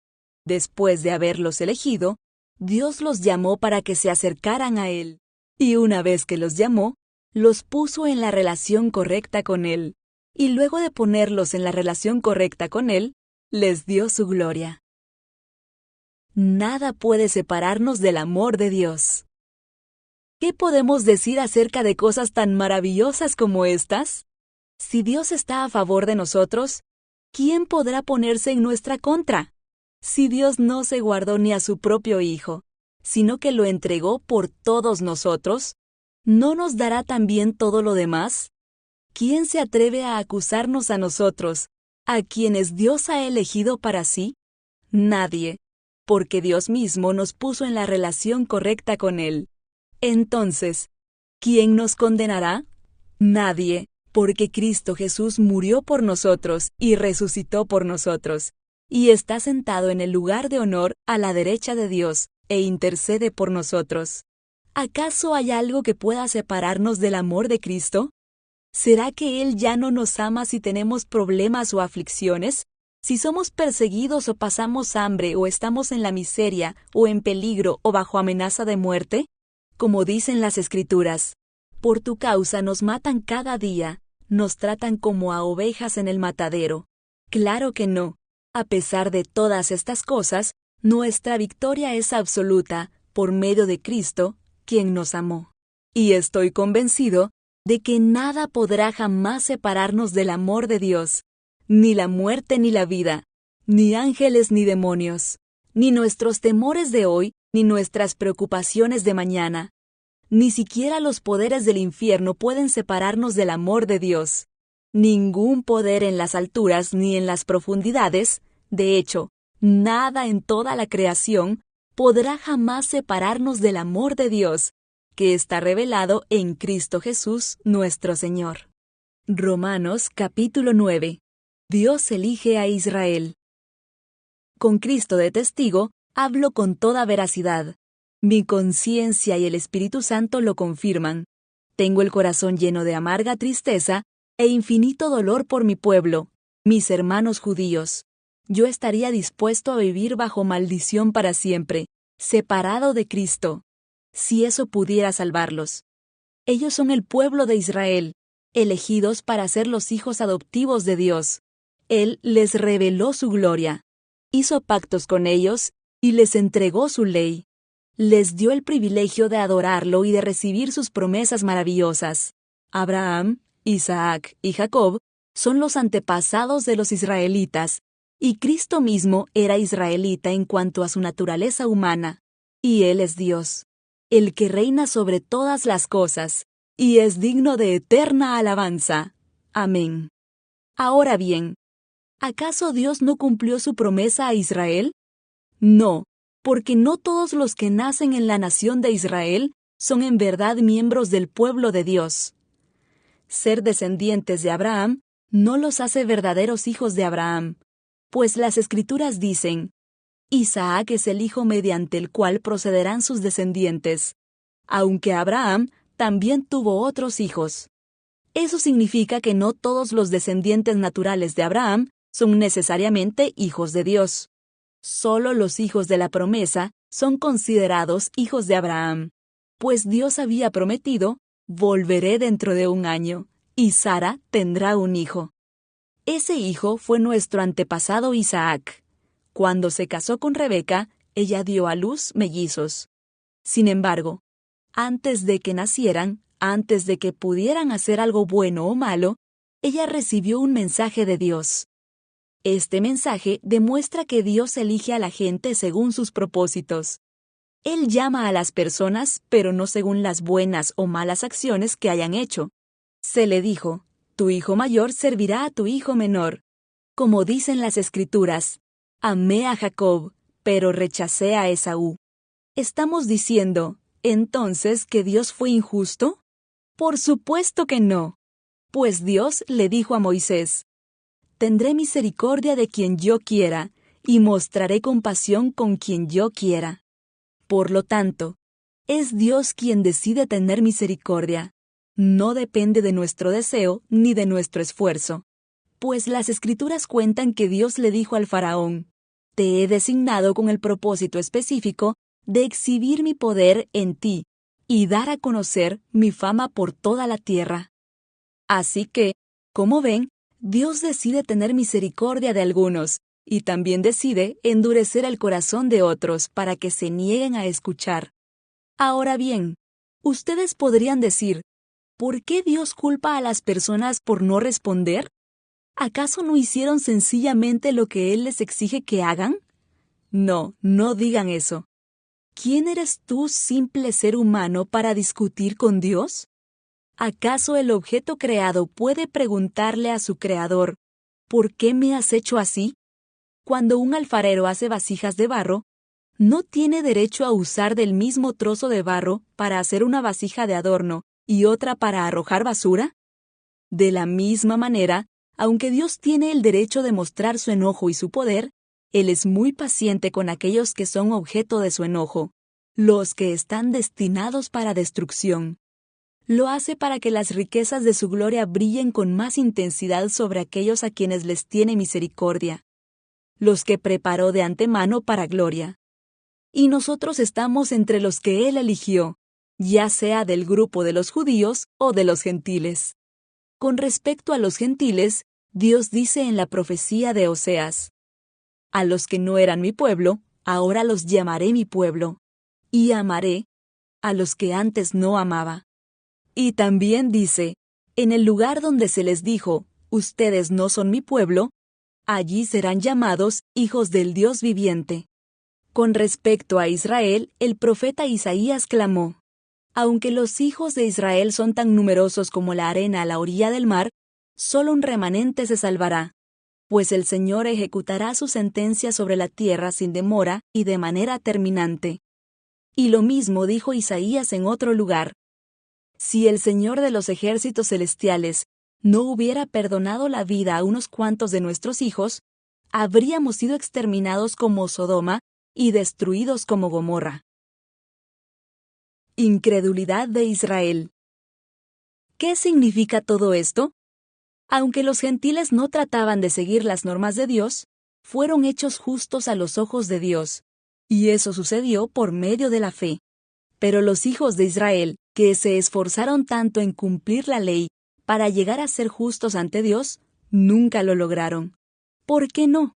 Después de haberlos elegido, Dios los llamó para que se acercaran a Él, y una vez que los llamó, los puso en la relación correcta con Él, y luego de ponerlos en la relación correcta con Él, les dio su gloria. Nada puede separarnos del amor de Dios. ¿Qué podemos decir acerca de cosas tan maravillosas como estas? Si Dios está a favor de nosotros, ¿quién podrá ponerse en nuestra contra? Si Dios no se guardó ni a su propio Hijo, sino que lo entregó por todos nosotros, ¿no nos dará también todo lo demás? ¿Quién se atreve a acusarnos a nosotros, a quienes Dios ha elegido para sí? Nadie, porque Dios mismo nos puso en la relación correcta con Él. Entonces, ¿quién nos condenará? Nadie, porque Cristo Jesús murió por nosotros y resucitó por nosotros, y está sentado en el lugar de honor a la derecha de Dios, e intercede por nosotros. ¿Acaso hay algo que pueda separarnos del amor de Cristo? ¿Será que Él ya no nos ama si tenemos problemas o aflicciones? Si somos perseguidos o pasamos hambre o estamos en la miseria o en peligro o bajo amenaza de muerte? Como dicen las Escrituras, por tu causa nos matan cada día, nos tratan como a ovejas en el matadero. Claro que no. A pesar de todas estas cosas, nuestra victoria es absoluta por medio de Cristo, quien nos amó. Y estoy convencido de que nada podrá jamás separarnos del amor de Dios, ni la muerte ni la vida, ni ángeles ni demonios, ni nuestros temores de hoy, ni nuestras preocupaciones de mañana. Ni siquiera los poderes del infierno pueden separarnos del amor de Dios. Ningún poder en las alturas ni en las profundidades, de hecho, nada en toda la creación, podrá jamás separarnos del amor de Dios, que está revelado en Cristo Jesús nuestro Señor. Romanos capítulo 9. Dios elige a Israel. Con Cristo de testigo, hablo con toda veracidad. Mi conciencia y el Espíritu Santo lo confirman. Tengo el corazón lleno de amarga tristeza e infinito dolor por mi pueblo, mis hermanos judíos. yo estaría dispuesto a vivir bajo maldición para siempre, separado de Cristo, si eso pudiera salvarlos. Ellos son el pueblo de Israel, elegidos para ser los hijos adoptivos de Dios. Él les reveló su gloria, hizo pactos con ellos y les entregó su ley. Les dio el privilegio de adorarlo y de recibir sus promesas maravillosas. Abraham, Isaac y Jacob son los antepasados de los israelitas, y Cristo mismo era israelita en cuanto a su naturaleza humana, y Él es Dios, el que reina sobre todas las cosas, y es digno de eterna alabanza. Amén. Ahora bien, ¿acaso Dios no cumplió su promesa a Israel? No, porque no todos los que nacen en la nación de Israel son en verdad miembros del pueblo de Dios. Ser descendientes de Abraham no los hace verdaderos hijos de Abraham, pues las Escrituras dicen, Isaac es el hijo mediante el cual procederán sus descendientes, aunque Abraham también tuvo otros hijos. Eso significa que no todos los descendientes naturales de Abraham son necesariamente hijos de Dios. Solo los hijos de la promesa son considerados hijos de Abraham, pues Dios había prometido, volveré dentro de 1 año, y Sara tendrá un hijo. Ese hijo fue nuestro antepasado Isaac. Cuando se casó con Rebeca, ella dio a luz mellizos. Sin embargo, antes de que nacieran, antes de que pudieran hacer algo bueno o malo, ella recibió un mensaje de Dios. Este mensaje demuestra que Dios elige a la gente según sus propósitos. Él llama a las personas, pero no según las buenas o malas acciones que hayan hecho. Se le dijo, tu hijo mayor servirá a tu hijo menor. Como dicen las Escrituras, amé a Jacob, pero rechacé a Esaú. ¿Estamos diciendo, entonces, que Dios fue injusto? Por supuesto que no. Pues Dios le dijo a Moisés, tendré misericordia de quien yo quiera, y mostraré compasión con quien yo quiera. Por lo tanto, es Dios quien decide tener misericordia. No depende de nuestro deseo ni de nuestro esfuerzo. Pues las Escrituras cuentan que Dios le dijo al faraón, te he designado con el propósito específico de exhibir mi poder en ti y dar a conocer mi fama por toda la tierra. Así que, como ven, Dios decide tener misericordia de algunos, y también decide endurecer el corazón de otros para que se nieguen a escuchar. Ahora bien, ustedes podrían decir, ¿por qué Dios culpa a las personas por no responder? ¿Acaso no hicieron sencillamente lo que Él les exige que hagan? No, no digan eso. ¿Quién eres tú, simple ser humano, para discutir con Dios? ¿Acaso el objeto creado puede preguntarle a su creador, ¿por qué me has hecho así? Cuando un alfarero hace vasijas de barro, ¿no tiene derecho a usar del mismo trozo de barro para hacer una vasija de adorno y otra para arrojar basura? De la misma manera, aunque Dios tiene el derecho de mostrar su enojo y su poder, Él es muy paciente con aquellos que son objeto de su enojo, los que están destinados para destrucción. Lo hace para que las riquezas de su gloria brillen con más intensidad sobre aquellos a quienes les tiene misericordia, los que preparó de antemano para gloria. Y nosotros estamos entre los que Él eligió, ya sea del grupo de los judíos o de los gentiles. Con respecto a los gentiles, Dios dice en la profecía de Oseas, a los que no eran mi pueblo, ahora los llamaré mi pueblo, y amaré a los que antes no amaba. Y también dice, en el lugar donde se les dijo, ustedes no son mi pueblo, allí serán llamados hijos del Dios viviente. Con respecto a Israel, el profeta Isaías clamó, aunque los hijos de Israel son tan numerosos como la arena a la orilla del mar, solo un remanente se salvará, pues el Señor ejecutará su sentencia sobre la tierra sin demora y de manera terminante. Y lo mismo dijo Isaías en otro lugar. Si el Señor de los ejércitos celestiales no hubiera perdonado la vida a unos cuantos de nuestros hijos, habríamos sido exterminados como Sodoma y destruidos como Gomorra. Incredulidad de Israel. ¿Qué significa todo esto? Aunque los gentiles no trataban de seguir las normas de Dios, fueron hechos justos a los ojos de Dios, y eso sucedió por medio de la fe. Pero los hijos de Israel, que se esforzaron tanto en cumplir la ley para llegar a ser justos ante Dios, nunca lo lograron. ¿Por qué no?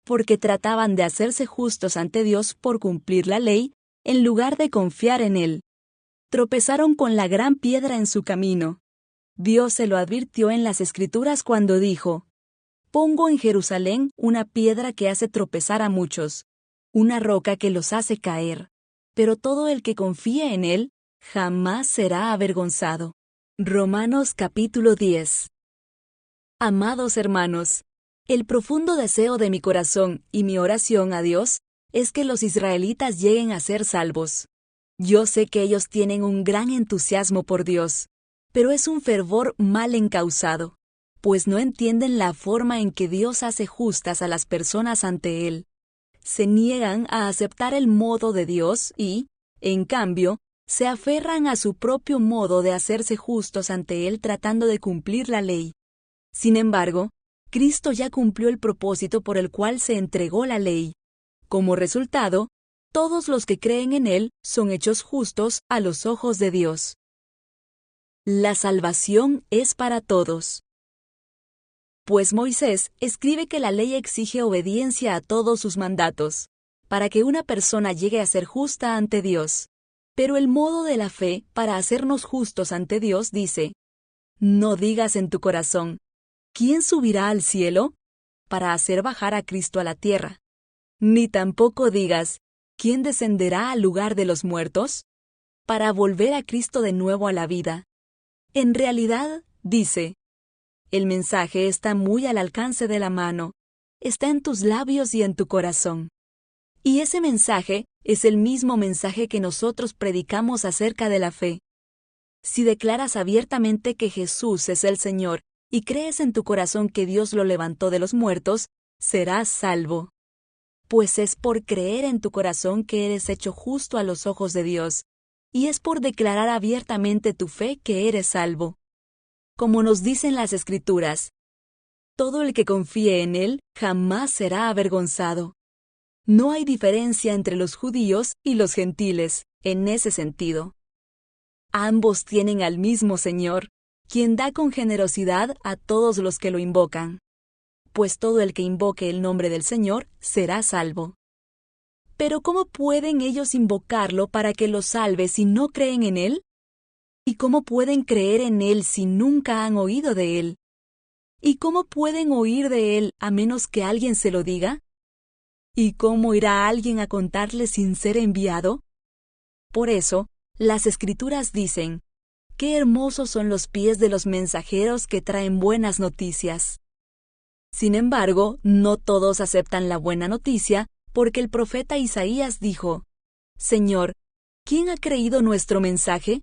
Porque trataban de hacerse justos ante Dios por cumplir la ley, en lugar de confiar en Él. Tropezaron con la gran piedra en su camino. Dios se lo advirtió en las Escrituras cuando dijo: «Pongo en Jerusalén una piedra que hace tropezar a muchos, una roca que los hace caer, pero todo el que confíe en Él jamás será avergonzado». Romanos capítulo 10. Amados hermanos, el profundo deseo de mi corazón y mi oración a Dios es que los israelitas lleguen a ser salvos. Yo sé que ellos tienen un gran entusiasmo por Dios, pero es un fervor mal encausado, pues no entienden la forma en que Dios hace justas a las personas ante Él. Se niegan a aceptar el modo de Dios y, en cambio, se aferran a su propio modo de hacerse justos ante Él tratando de cumplir la ley. Sin embargo, Cristo ya cumplió el propósito por el cual se entregó la ley. Como resultado, todos los que creen en Él son hechos justos a los ojos de Dios. La salvación es para todos. Pues Moisés escribe que la ley exige obediencia a todos sus mandatos, para que una persona llegue a ser justa ante Dios. Pero el modo de la fe para hacernos justos ante Dios dice: «No digas en tu corazón, ¿quién subirá al cielo?», para hacer bajar a Cristo a la tierra. Ni tampoco digas, ¿quién descenderá al lugar de los muertos?, para volver a Cristo de nuevo a la vida. En realidad, dice: «El mensaje está muy al alcance de la mano, está en tus labios y en tu corazón». Y ese mensaje es el mismo mensaje que nosotros predicamos acerca de la fe. Si declaras abiertamente que Jesús es el Señor y crees en tu corazón que Dios lo levantó de los muertos, serás salvo. Pues es por creer en tu corazón que eres hecho justo a los ojos de Dios, y es por declarar abiertamente tu fe que eres salvo. Como nos dicen las Escrituras, todo el que confíe en Él jamás será avergonzado. No hay diferencia entre los judíos y los gentiles, en ese sentido. Ambos tienen al mismo Señor, quien da con generosidad a todos los que lo invocan. Pues todo el que invoque el nombre del Señor será salvo. Pero ¿cómo pueden ellos invocarlo para que los salve si no creen en Él? ¿Y cómo pueden creer en Él si nunca han oído de Él? ¿Y cómo pueden oír de Él a menos que alguien se lo diga? ¿Y cómo irá alguien a contarle sin ser enviado? Por eso, las Escrituras dicen: «Qué hermosos son los pies de los mensajeros que traen buenas noticias». Sin embargo, no todos aceptan la buena noticia, porque el profeta Isaías dijo: «Señor, ¿quién ha creído nuestro mensaje?».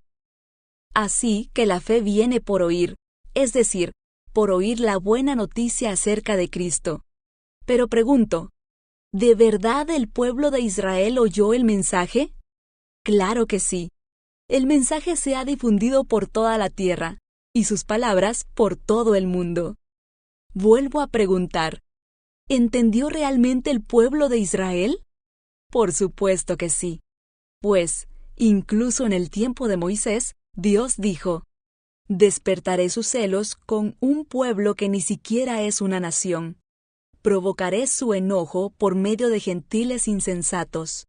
Así que la fe viene por oír, es decir, por oír la buena noticia acerca de Cristo. Pero pregunto, ¿de verdad el pueblo de Israel oyó el mensaje? Claro que sí. El mensaje se ha difundido por toda la tierra, y sus palabras por todo el mundo. Vuelvo a preguntar, ¿entendió realmente el pueblo de Israel? Por supuesto que sí. Pues, incluso en el tiempo de Moisés, Dios dijo: «Despertaré sus celos con un pueblo que ni siquiera es una nación. Provocaré su enojo por medio de gentiles insensatos».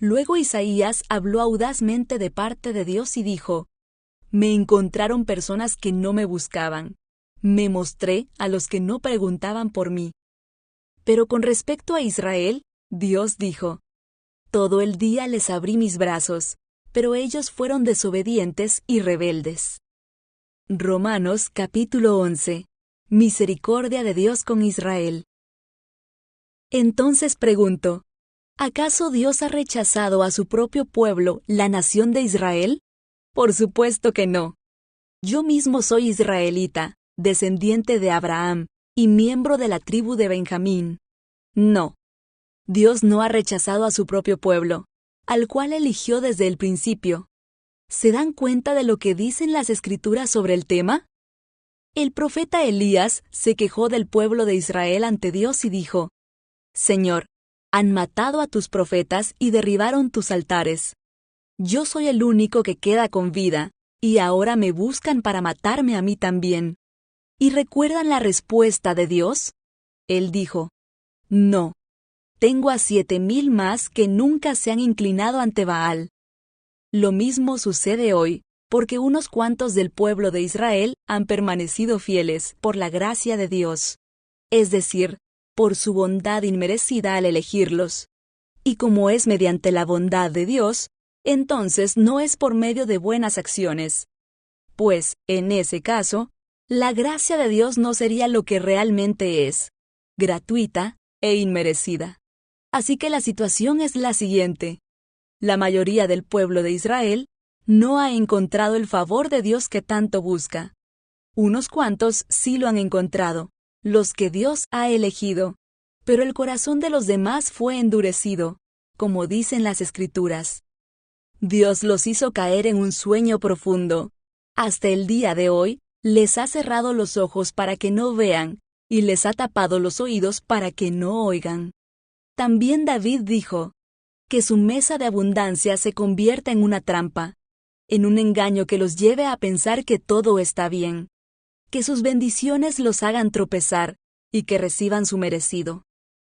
Luego Isaías habló audazmente de parte de Dios y dijo: «Me encontraron personas que no me buscaban. Me mostré a los que no preguntaban por mí». Pero con respecto a Israel, Dios dijo: «Todo el día les abrí mis brazos, pero ellos fueron desobedientes y rebeldes». Romanos capítulo 11. Misericordia de Dios con Israel. Entonces pregunto, ¿acaso Dios ha rechazado a su propio pueblo, la nación de Israel? Por supuesto que no. Yo mismo soy israelita, descendiente de Abraham, y miembro de la tribu de Benjamín. No. Dios no ha rechazado a su propio pueblo, al cual eligió desde el principio. ¿Se dan cuenta de lo que dicen las Escrituras sobre el tema? El profeta Elías se quejó del pueblo de Israel ante Dios y dijo: Señor, han matado a tus profetas y derribaron tus altares. Yo soy el único que queda con vida, y ahora me buscan para matarme a mí también. ¿Y recuerdan la respuesta de Dios? Él dijo, no, tengo a 7,000 más que nunca se han inclinado ante Baal. Lo mismo sucede hoy, porque unos cuantos del pueblo de Israel han permanecido fieles por la gracia de Dios, es decir, por su bondad inmerecida al elegirlos. Y como es mediante la bondad de Dios, entonces no es por medio de buenas acciones. Pues, en ese caso, la gracia de Dios no sería lo que realmente es, gratuita e inmerecida. Así que la situación es la siguiente. La mayoría del pueblo de Israel no ha encontrado el favor de Dios que tanto busca. Unos cuantos sí lo han encontrado, los que Dios ha elegido, pero el corazón de los demás fue endurecido, como dicen las Escrituras. Dios los hizo caer en un sueño profundo. Hasta el día de hoy, les ha cerrado los ojos para que no vean, y les ha tapado los oídos para que no oigan. También David dijo, que su mesa de abundancia se convierta en una trampa, en un engaño que los lleve a pensar que todo está bien, que sus bendiciones los hagan tropezar y que reciban su merecido,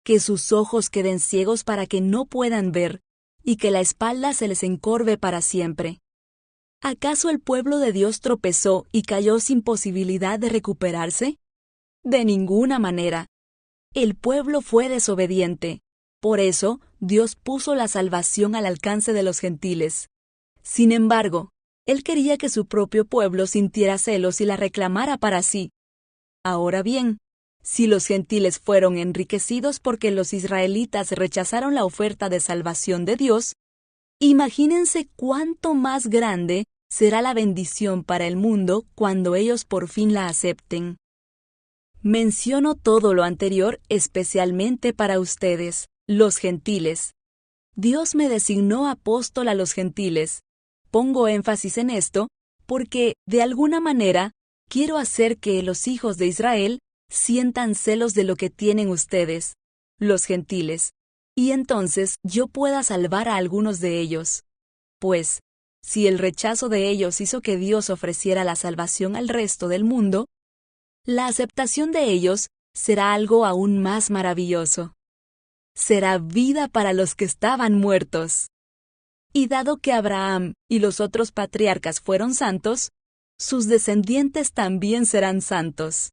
que sus ojos queden ciegos para que no puedan ver y que la espalda se les encorve para siempre. ¿Acaso el pueblo de Dios tropezó y cayó sin posibilidad de recuperarse? De ninguna manera. El pueblo fue desobediente. Por eso, Dios puso la salvación al alcance de los gentiles. Sin embargo, Él quería que su propio pueblo sintiera celos y la reclamara para sí. Ahora bien, si los gentiles fueron enriquecidos porque los israelitas rechazaron la oferta de salvación de Dios, imagínense cuánto más grande será la bendición para el mundo cuando ellos por fin la acepten. Menciono todo lo anterior especialmente para ustedes, los gentiles. Dios me designó apóstol a los gentiles. Pongo énfasis en esto porque, de alguna manera, quiero hacer que los hijos de Israel sientan celos de lo que tienen ustedes, los gentiles, y entonces yo pueda salvar a algunos de ellos. Pues, si el rechazo de ellos hizo que Dios ofreciera la salvación al resto del mundo, la aceptación de ellos será algo aún más maravilloso. Será vida para los que estaban muertos. Y dado que Abraham y los otros patriarcas fueron santos, sus descendientes también serán santos.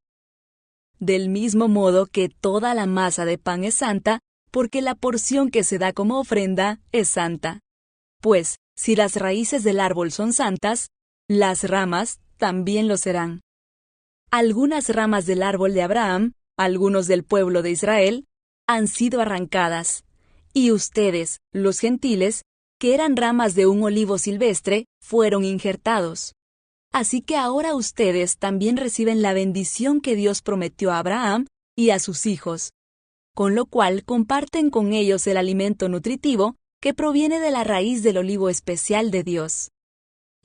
Del mismo modo que toda la masa de pan es santa, porque la porción que se da como ofrenda es santa. Pues, si las raíces del árbol son santas, las ramas también lo serán. Algunas ramas del árbol de Abraham, algunos del pueblo de Israel, han sido arrancadas, y ustedes, los gentiles, que eran ramas de un olivo silvestre, fueron injertados. Así que ahora ustedes también reciben la bendición que Dios prometió a Abraham y a sus hijos, con lo cual comparten con ellos el alimento nutritivo que proviene de la raíz del olivo especial de Dios.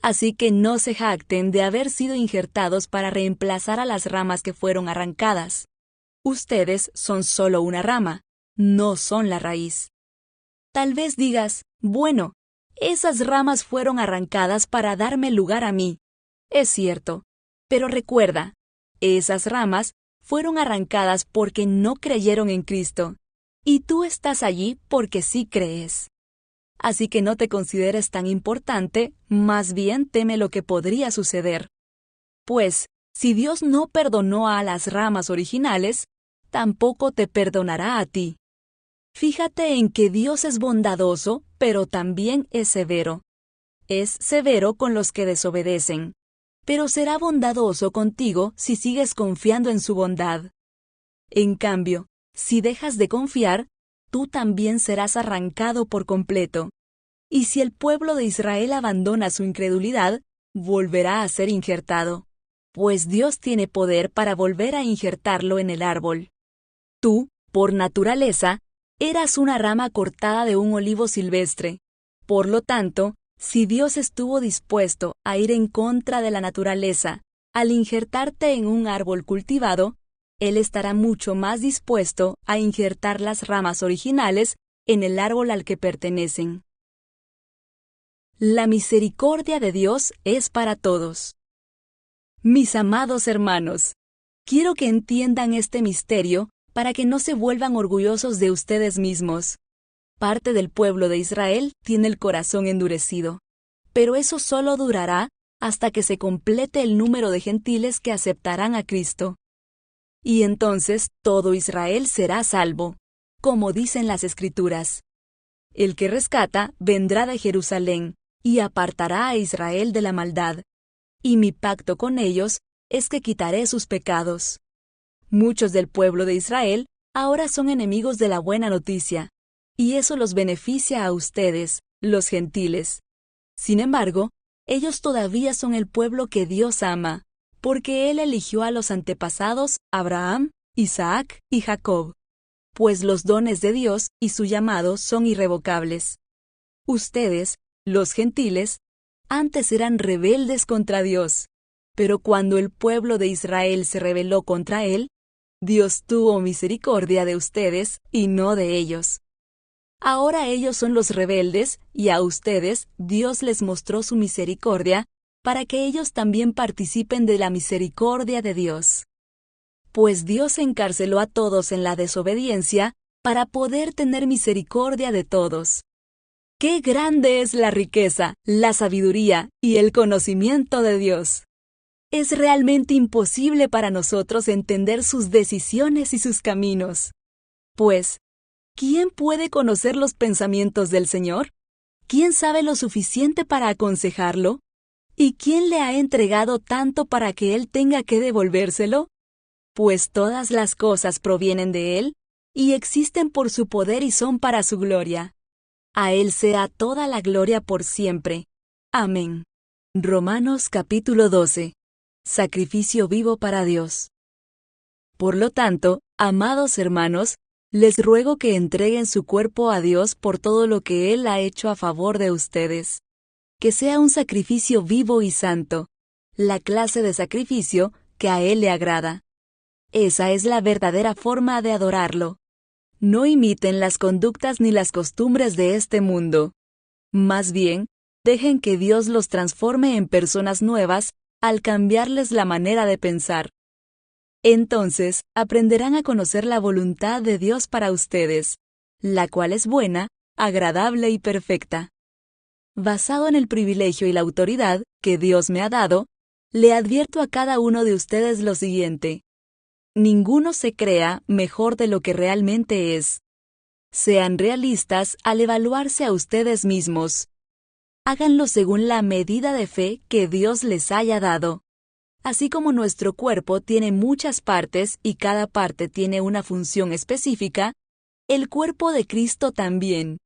Así que no se jacten de haber sido injertados para reemplazar a las ramas que fueron arrancadas. Ustedes son solo una rama, no son la raíz. Tal vez digas, bueno, esas ramas fueron arrancadas para darme lugar a mí. Es cierto, pero recuerda, esas ramas fueron arrancadas porque no creyeron en Cristo, y tú estás allí porque sí crees. Así que no te consideres tan importante, más bien teme lo que podría suceder. Pues, si Dios no perdonó a las ramas originales, tampoco te perdonará a ti. Fíjate en que Dios es bondadoso, pero también es severo. Es severo con los que desobedecen, pero será bondadoso contigo si sigues confiando en su bondad. En cambio, si dejas de confiar, tú también serás arrancado por completo. Y si el pueblo de Israel abandona su incredulidad, volverá a ser injertado, pues Dios tiene poder para volver a injertarlo en el árbol. Tú, por naturaleza, eras una rama cortada de un olivo silvestre. Por lo tanto, si Dios estuvo dispuesto a ir en contra de la naturaleza al injertarte en un árbol cultivado, Él estará mucho más dispuesto a injertar las ramas originales en el árbol al que pertenecen. La misericordia de Dios es para todos. Mis amados hermanos, quiero que entiendan este misterio para que no se vuelvan orgullosos de ustedes mismos. Parte del pueblo de Israel tiene el corazón endurecido, pero eso solo durará hasta que se complete el número de gentiles que aceptarán a Cristo. Y entonces todo Israel será salvo, como dicen las Escrituras. El que rescata vendrá de Jerusalén y apartará a Israel de la maldad. Y mi pacto con ellos es que quitaré sus pecados. Muchos del pueblo de Israel ahora son enemigos de la buena noticia, y eso los beneficia a ustedes, los gentiles. Sin embargo, ellos todavía son el pueblo que Dios ama, porque Él eligió a los antepasados Abraham, Isaac y Jacob, pues los dones de Dios y su llamado son irrevocables. Ustedes, los gentiles, antes eran rebeldes contra Dios, pero cuando el pueblo de Israel se rebeló contra Él, Dios tuvo misericordia de ustedes y no de ellos. Ahora ellos son los rebeldes y a ustedes Dios les mostró su misericordia para que ellos también participen de la misericordia de Dios. Pues Dios encarceló a todos en la desobediencia para poder tener misericordia de todos. ¡Qué grande es la riqueza, la sabiduría y el conocimiento de Dios! Es realmente imposible para nosotros entender sus decisiones y sus caminos. Pues, ¿quién puede conocer los pensamientos del Señor? ¿Quién sabe lo suficiente para aconsejarlo? ¿Y quién le ha entregado tanto para que Él tenga que devolvérselo? Pues todas las cosas provienen de Él, y existen por su poder y son para su gloria. A Él sea toda la gloria por siempre. Amén. Romanos capítulo 12. Sacrificio vivo para Dios. Por lo tanto, amados hermanos, les ruego que entreguen su cuerpo a Dios por todo lo que Él ha hecho a favor de ustedes. Que sea un sacrificio vivo y santo, la clase de sacrificio que a Él le agrada. Esa es la verdadera forma de adorarlo. No imiten las conductas ni las costumbres de este mundo. Más bien, dejen que Dios los transforme en personas nuevas al cambiarles la manera de pensar. Entonces, aprenderán a conocer la voluntad de Dios para ustedes, la cual es buena, agradable y perfecta. Basado en el privilegio y la autoridad que Dios me ha dado, le advierto a cada uno de ustedes lo siguiente. Ninguno se crea mejor de lo que realmente es. Sean realistas al evaluarse a ustedes mismos. Háganlo según la medida de fe que Dios les haya dado. Así como nuestro cuerpo tiene muchas partes y cada parte tiene una función específica, el cuerpo de Cristo también.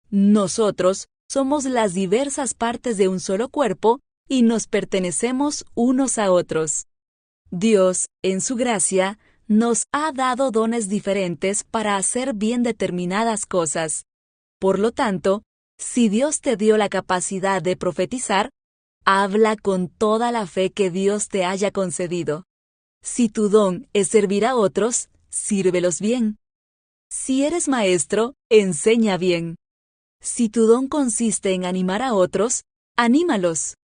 Nosotros somos las diversas partes de un solo cuerpo y nos pertenecemos unos a otros. Dios, en su gracia, nos ha dado dones diferentes para hacer bien determinadas cosas. Por lo tanto, si Dios te dio la capacidad de profetizar, habla con toda la fe que Dios te haya concedido. Si tu don es servir a otros, sírvelos bien. Si eres maestro, enseña bien. Si tu don consiste en animar a otros, anímalos.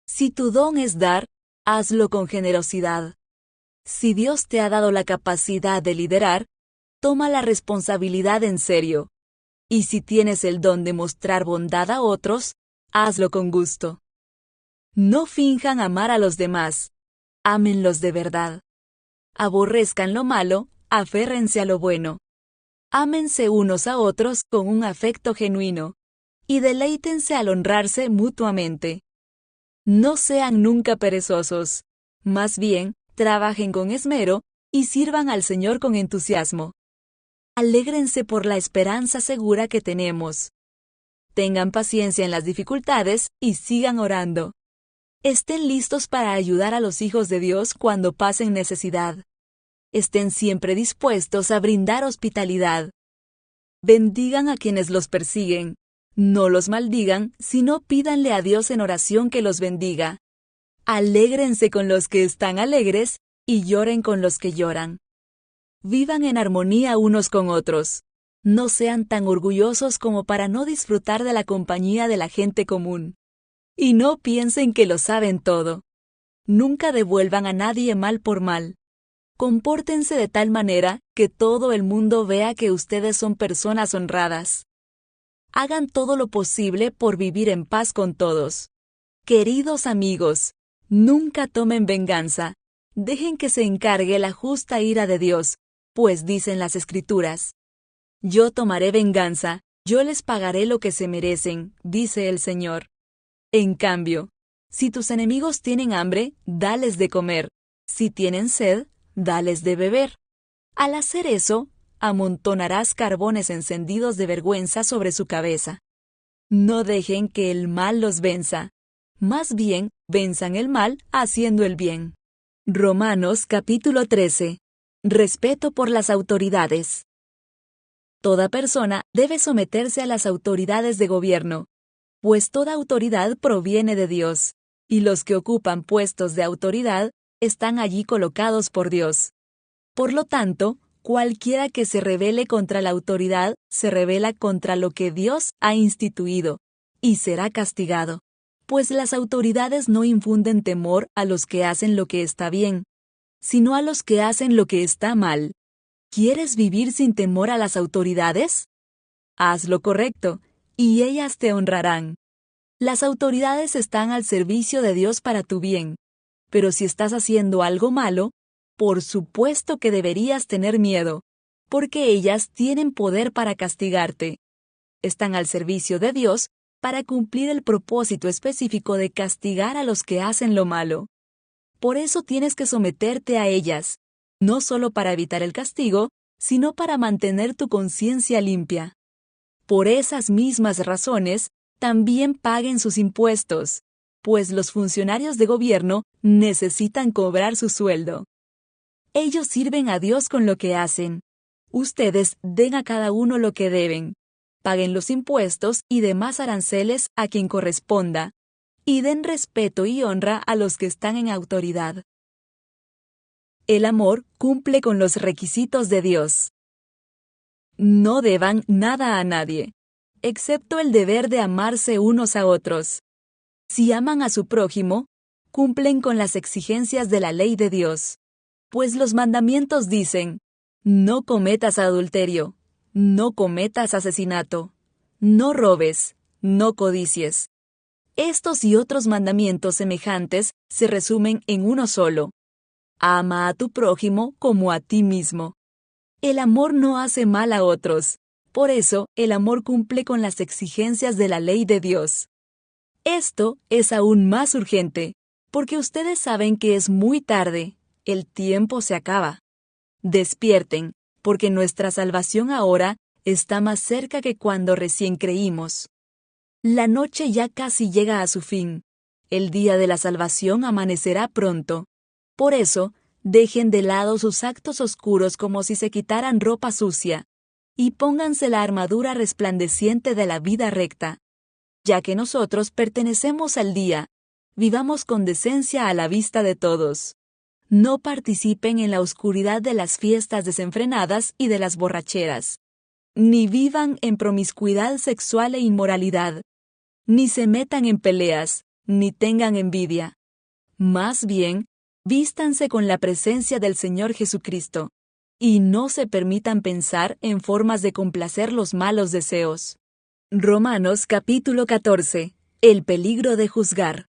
Si tu don es dar, hazlo con generosidad. Si Dios te ha dado la capacidad de liderar, toma la responsabilidad en serio. Y si tienes el don de mostrar bondad a otros, hazlo con gusto. No finjan amar a los demás. Ámenlos de verdad. Aborrezcan lo malo, aférrense a lo bueno. Ámense unos a otros con un afecto genuino. Y deleítense al honrarse mutuamente. No sean nunca perezosos. Más bien, trabajen con esmero y sirvan al Señor con entusiasmo. Alégrense por la esperanza segura que tenemos. Tengan paciencia en las dificultades y sigan orando. Estén listos para ayudar a los hijos de Dios cuando pasen necesidad. Estén siempre dispuestos a brindar hospitalidad. Bendigan a quienes los persiguen. No los maldigan, sino pídanle a Dios en oración que los bendiga. Alégrense con los que están alegres y lloren con los que lloran. Vivan en armonía unos con otros. No sean tan orgullosos como para no disfrutar de la compañía de la gente común. Y no piensen que lo saben todo. Nunca devuelvan a nadie mal por mal. Compórtense de tal manera que todo el mundo vea que ustedes son personas honradas. Hagan todo lo posible por vivir en paz con todos. Queridos amigos, nunca tomen venganza. Dejen que se encargue la justa ira de Dios, pues dicen las Escrituras: Yo tomaré venganza, yo les pagaré lo que se merecen, dice el Señor. En cambio, si tus enemigos tienen hambre, dales de comer. Si tienen sed, dales de beber. Al hacer eso, amontonarás carbones encendidos de vergüenza sobre su cabeza. No dejen que el mal los venza. Más bien, venzan el mal haciendo el bien. Romanos capítulo 13. Respeto por las autoridades. Toda persona debe someterse a las autoridades de gobierno, pues toda autoridad proviene de Dios, y los que ocupan puestos de autoridad están allí colocados por Dios. Por lo tanto, cualquiera que se rebele contra la autoridad se rebela contra lo que Dios ha instituido, y será castigado, pues las autoridades no infunden temor a los que hacen lo que está bien, sino a los que hacen lo que está mal. ¿Quieres vivir sin temor a las autoridades? Haz lo correcto, y ellas te honrarán. Las autoridades están al servicio de Dios para tu bien, pero si estás haciendo algo malo, por supuesto que deberías tener miedo, porque ellas tienen poder para castigarte. Están al servicio de Dios para cumplir el propósito específico de castigar a los que hacen lo malo. Por eso tienes que someterte a ellas, no solo para evitar el castigo, sino para mantener tu conciencia limpia. Por esas mismas razones, también paguen sus impuestos, pues los funcionarios de gobierno necesitan cobrar su sueldo. Ellos sirven a Dios con lo que hacen. Ustedes den a cada uno lo que deben. Paguen los impuestos y demás aranceles a quien corresponda, y den respeto y honra a los que están en autoridad. El amor cumple con los requisitos de Dios. No deban nada a nadie, excepto el deber de amarse unos a otros. Si aman a su prójimo, cumplen con las exigencias de la ley de Dios. Pues los mandamientos dicen: no cometas adulterio, no cometas asesinato, no robes, no codicies. Estos y otros mandamientos semejantes se resumen en uno solo: ama a tu prójimo como a ti mismo. El amor no hace mal a otros. Por eso, el amor cumple con las exigencias de la ley de Dios. Esto es aún más urgente, porque ustedes saben que es muy tarde, el tiempo se acaba. Despierten, porque nuestra salvación ahora está más cerca que cuando recién creímos. La noche ya casi llega a su fin. El día de la salvación amanecerá pronto. Por eso, dejen de lado sus actos oscuros como si se quitaran ropa sucia, y pónganse la armadura resplandeciente de la vida recta. Ya que nosotros pertenecemos al día, vivamos con decencia a la vista de todos. No participen en la oscuridad de las fiestas desenfrenadas y de las borracheras. Ni vivan en promiscuidad sexual e inmoralidad. Ni se metan en peleas, ni tengan envidia. Más bien, vístanse con la presencia del Señor Jesucristo, y no se permitan pensar en formas de complacer los malos deseos. Romanos capítulo 14. El peligro de juzgar.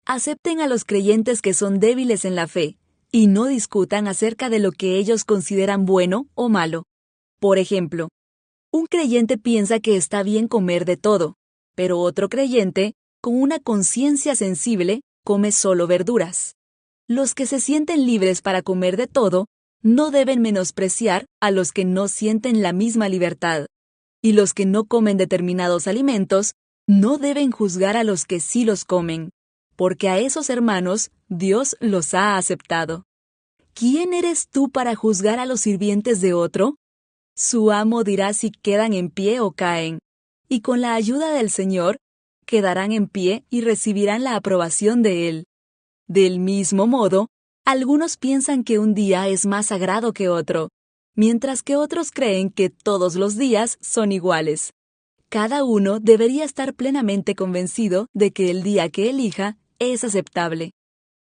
Acepten a los creyentes que son débiles en la fe, y no discutan acerca de lo que ellos consideran bueno o malo. Por ejemplo, un creyente piensa que está bien comer de todo, pero otro creyente, con una conciencia sensible, come solo verduras. Los que se sienten libres para comer de todo, no deben menospreciar a los que no sienten la misma libertad. Y los que no comen determinados alimentos, no deben juzgar a los que sí los comen, porque a esos hermanos Dios los ha aceptado. ¿Quién eres tú para juzgar a los sirvientes de otro? Su amo dirá si quedan en pie o caen, y con la ayuda del Señor, quedarán en pie y recibirán la aprobación de Él. Del mismo modo, Algunos piensan que un día es más sagrado que otro, mientras que otros creen que todos los días son iguales. Cada uno debería estar plenamente convencido de que el día que elija es aceptable.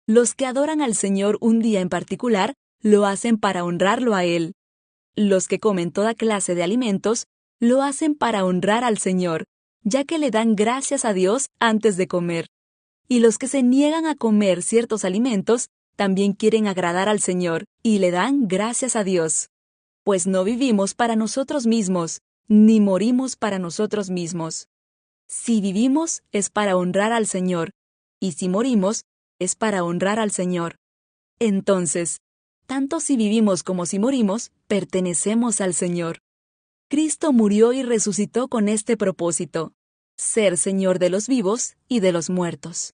Los que adoran al Señor un día en particular lo hacen para honrarlo a Él. Los que comen toda clase de alimentos lo hacen para honrar al Señor, ya que le dan gracias a Dios antes de comer. Y los que se niegan a comer ciertos alimentos también quieren agradar al Señor y le dan gracias a Dios. Pues no vivimos para nosotros mismos, ni morimos para nosotros mismos. Si vivimos es para honrar al Señor, y si morimos es para honrar al Señor. Entonces, tanto si vivimos como si morimos, pertenecemos al Señor. Cristo murió y resucitó con este propósito: ser Señor de los vivos y de los muertos.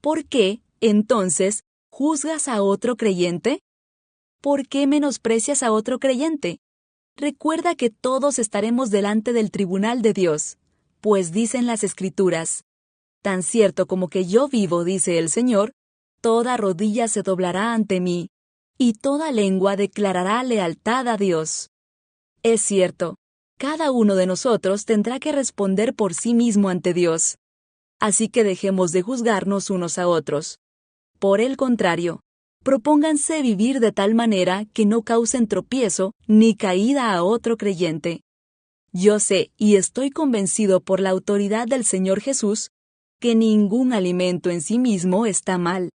¿Por qué, entonces, juzgas a otro creyente? ¿Por qué menosprecias a otro creyente? Recuerda que todos estaremos delante del tribunal de Dios, pues dicen las Escrituras: tan cierto como que yo vivo, dice el Señor, toda rodilla se doblará ante mí, y toda lengua declarará lealtad a Dios. Es cierto, cada uno de nosotros tendrá que responder por sí mismo ante Dios. Así que dejemos de juzgarnos unos a otros. Por el contrario, propónganse vivir de tal manera que no causen tropiezo ni caída a otro creyente. Yo sé y estoy convencido por la autoridad del Señor Jesús que ningún alimento en sí mismo está mal.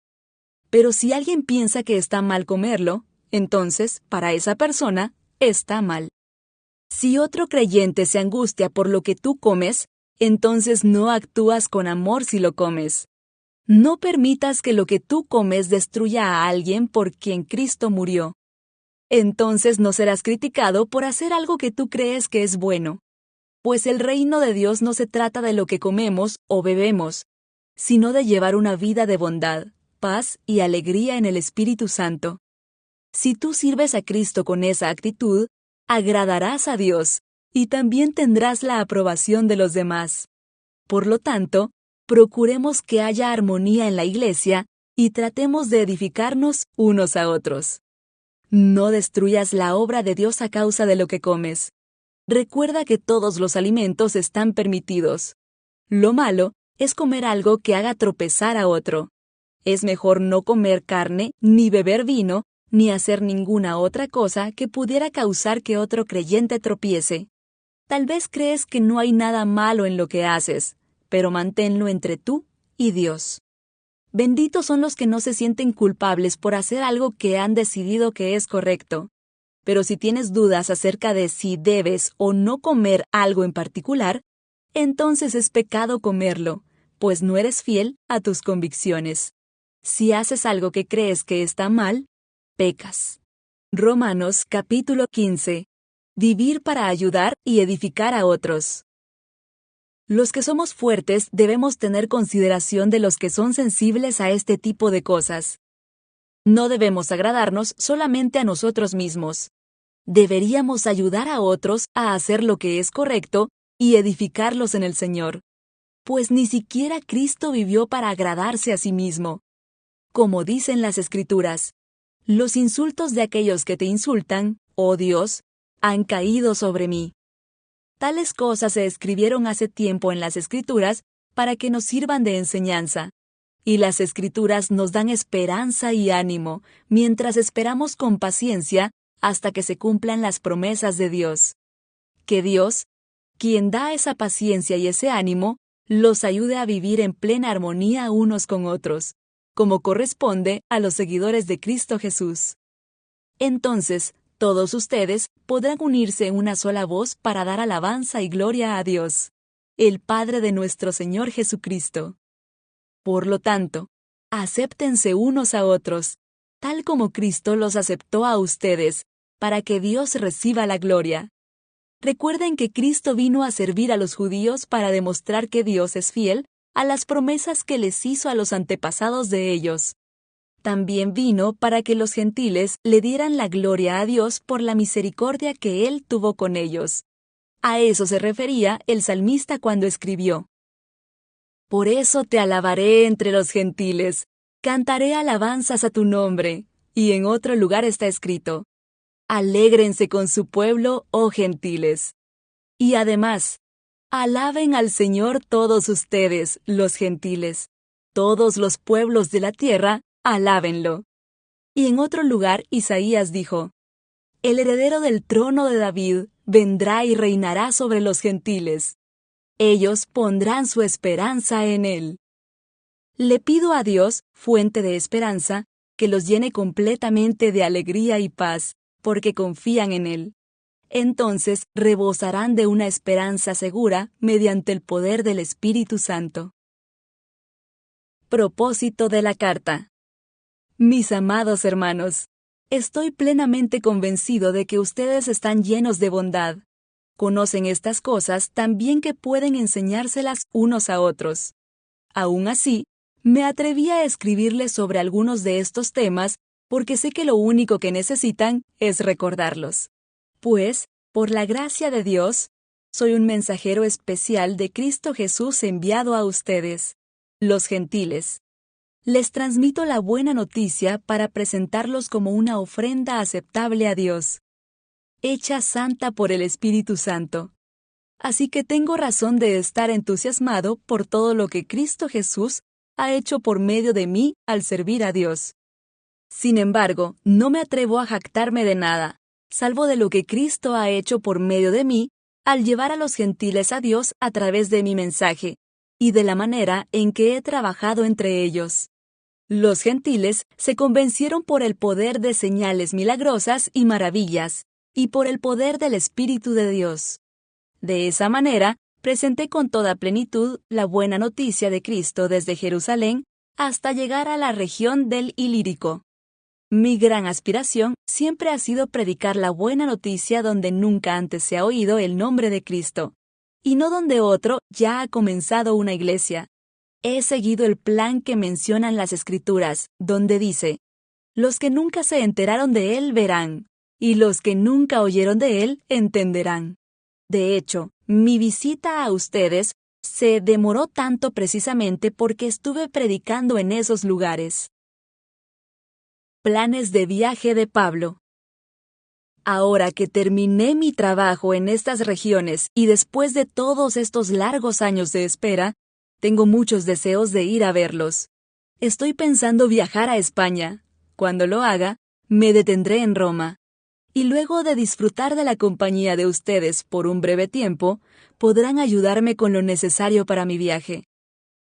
Pero si alguien piensa que está mal comerlo, entonces, para esa persona, está mal. Si otro creyente se angustia por lo que tú comes, entonces no actúas con amor si lo comes. No permitas que lo que tú comes destruya a alguien por quien Cristo murió. Entonces no serás criticado por hacer algo que tú crees que es bueno. Pues el reino de Dios no se trata de lo que comemos o bebemos, sino de llevar una vida de bondad, paz y alegría en el Espíritu Santo. Si tú sirves a Cristo con esa actitud, agradarás a Dios y también tendrás la aprobación de los demás. Por lo tanto, procuremos que haya armonía en la iglesia y tratemos de edificarnos unos a otros. No destruyas la obra de Dios a causa de lo que comes. Recuerda que todos los alimentos están permitidos. Lo malo es comer algo que haga tropezar a otro. Es mejor no comer carne, ni beber vino, ni hacer ninguna otra cosa que pudiera causar que otro creyente tropiece. Tal vez crees que no hay nada malo en lo que haces, pero manténlo entre tú y Dios. Benditos son los que no se sienten culpables por hacer algo que han decidido que es correcto. Pero si tienes dudas acerca de si debes o no comer algo en particular, entonces es pecado comerlo, pues no eres fiel a tus convicciones. Si haces algo que crees que está mal, pecas. Romanos capítulo 15. Vivir para ayudar y edificar a otros. Los que somos fuertes debemos tener consideración de los que son sensibles a este tipo de cosas. No debemos agradarnos solamente a nosotros mismos. Deberíamos ayudar a otros a hacer lo que es correcto y edificarlos en el Señor. Pues ni siquiera Cristo vivió para agradarse a sí mismo. Como dicen las Escrituras, los insultos de aquellos que te insultan, oh Dios, han caído sobre mí. Tales cosas se escribieron hace tiempo en las Escrituras para que nos sirvan de enseñanza. Y las Escrituras nos dan esperanza y ánimo, mientras esperamos con paciencia hasta que se cumplan las promesas de Dios. Que Dios, quien da esa paciencia y ese ánimo, los ayude a vivir en plena armonía unos con otros, como corresponde a los seguidores de Cristo Jesús. Entonces, todos ustedes podrán unirse en una sola voz para dar alabanza y gloria a Dios, el Padre de nuestro Señor Jesucristo. Por lo tanto, acéptense unos a otros, tal como Cristo los aceptó a ustedes, para que Dios reciba la gloria. Recuerden que Cristo vino a servir a los judíos para demostrar que Dios es fiel a las promesas que les hizo a los antepasados de ellos. También vino para que los gentiles le dieran la gloria a Dios por la misericordia que Él tuvo con ellos. A eso se refería el salmista cuando escribió: Por eso te alabaré entre los gentiles, cantaré alabanzas a tu nombre. Y en otro lugar está escrito, alégrense con su pueblo, oh gentiles. Y además, alaben al Señor todos ustedes, los gentiles. Todos los pueblos de la tierra, alábenlo. Y en otro lugar Isaías dijo, el heredero del trono de David vendrá y reinará sobre los gentiles. Ellos pondrán su esperanza en él. Le pido a Dios, fuente de esperanza, que los llene completamente de alegría y paz, porque confían en él. Entonces rebosarán de una esperanza segura mediante el poder del Espíritu Santo. Propósito de la carta. Mis amados hermanos, estoy plenamente convencido de que ustedes están llenos de bondad. Conocen estas cosas tan bien que pueden enseñárselas unos a otros. Aún así, me atreví a escribirles sobre algunos de estos temas porque sé que lo único que necesitan es recordarlos. Pues, por la gracia de Dios, soy un mensajero especial de Cristo Jesús enviado a ustedes, los gentiles. Les transmito la buena noticia para presentarlos como una ofrenda aceptable a Dios, hecha santa por el Espíritu Santo. Así que tengo razón de estar entusiasmado por todo lo que Cristo Jesús ha hecho por medio de mí al servir a Dios. Sin embargo, no me atrevo a jactarme de nada, salvo de lo que Cristo ha hecho por medio de mí al llevar a los gentiles a Dios a través de mi mensaje, y de la manera en que he trabajado entre ellos. Los gentiles se convencieron por el poder de señales milagrosas y maravillas, y por el poder del Espíritu de Dios. De esa manera, presenté con toda plenitud la buena noticia de Cristo desde Jerusalén hasta llegar a la región del Ilírico. Mi gran aspiración siempre ha sido predicar la buena noticia donde nunca antes se ha oído el nombre de Cristo, y no donde otro ya ha comenzado una iglesia. He seguido el plan que mencionan las Escrituras, donde dice, los que nunca se enteraron de él verán, y los que nunca oyeron de él entenderán. De hecho, mi visita a ustedes se demoró tanto precisamente porque estuve predicando en esos lugares. Planes de viaje de Pablo. Ahora que terminé mi trabajo en estas regiones y después de todos estos largos años de espera, tengo muchos deseos de ir a verlos. Estoy pensando viajar a España. Cuando lo haga, me detendré en Roma. Y luego de disfrutar de la compañía de ustedes por un breve tiempo, podrán ayudarme con lo necesario para mi viaje.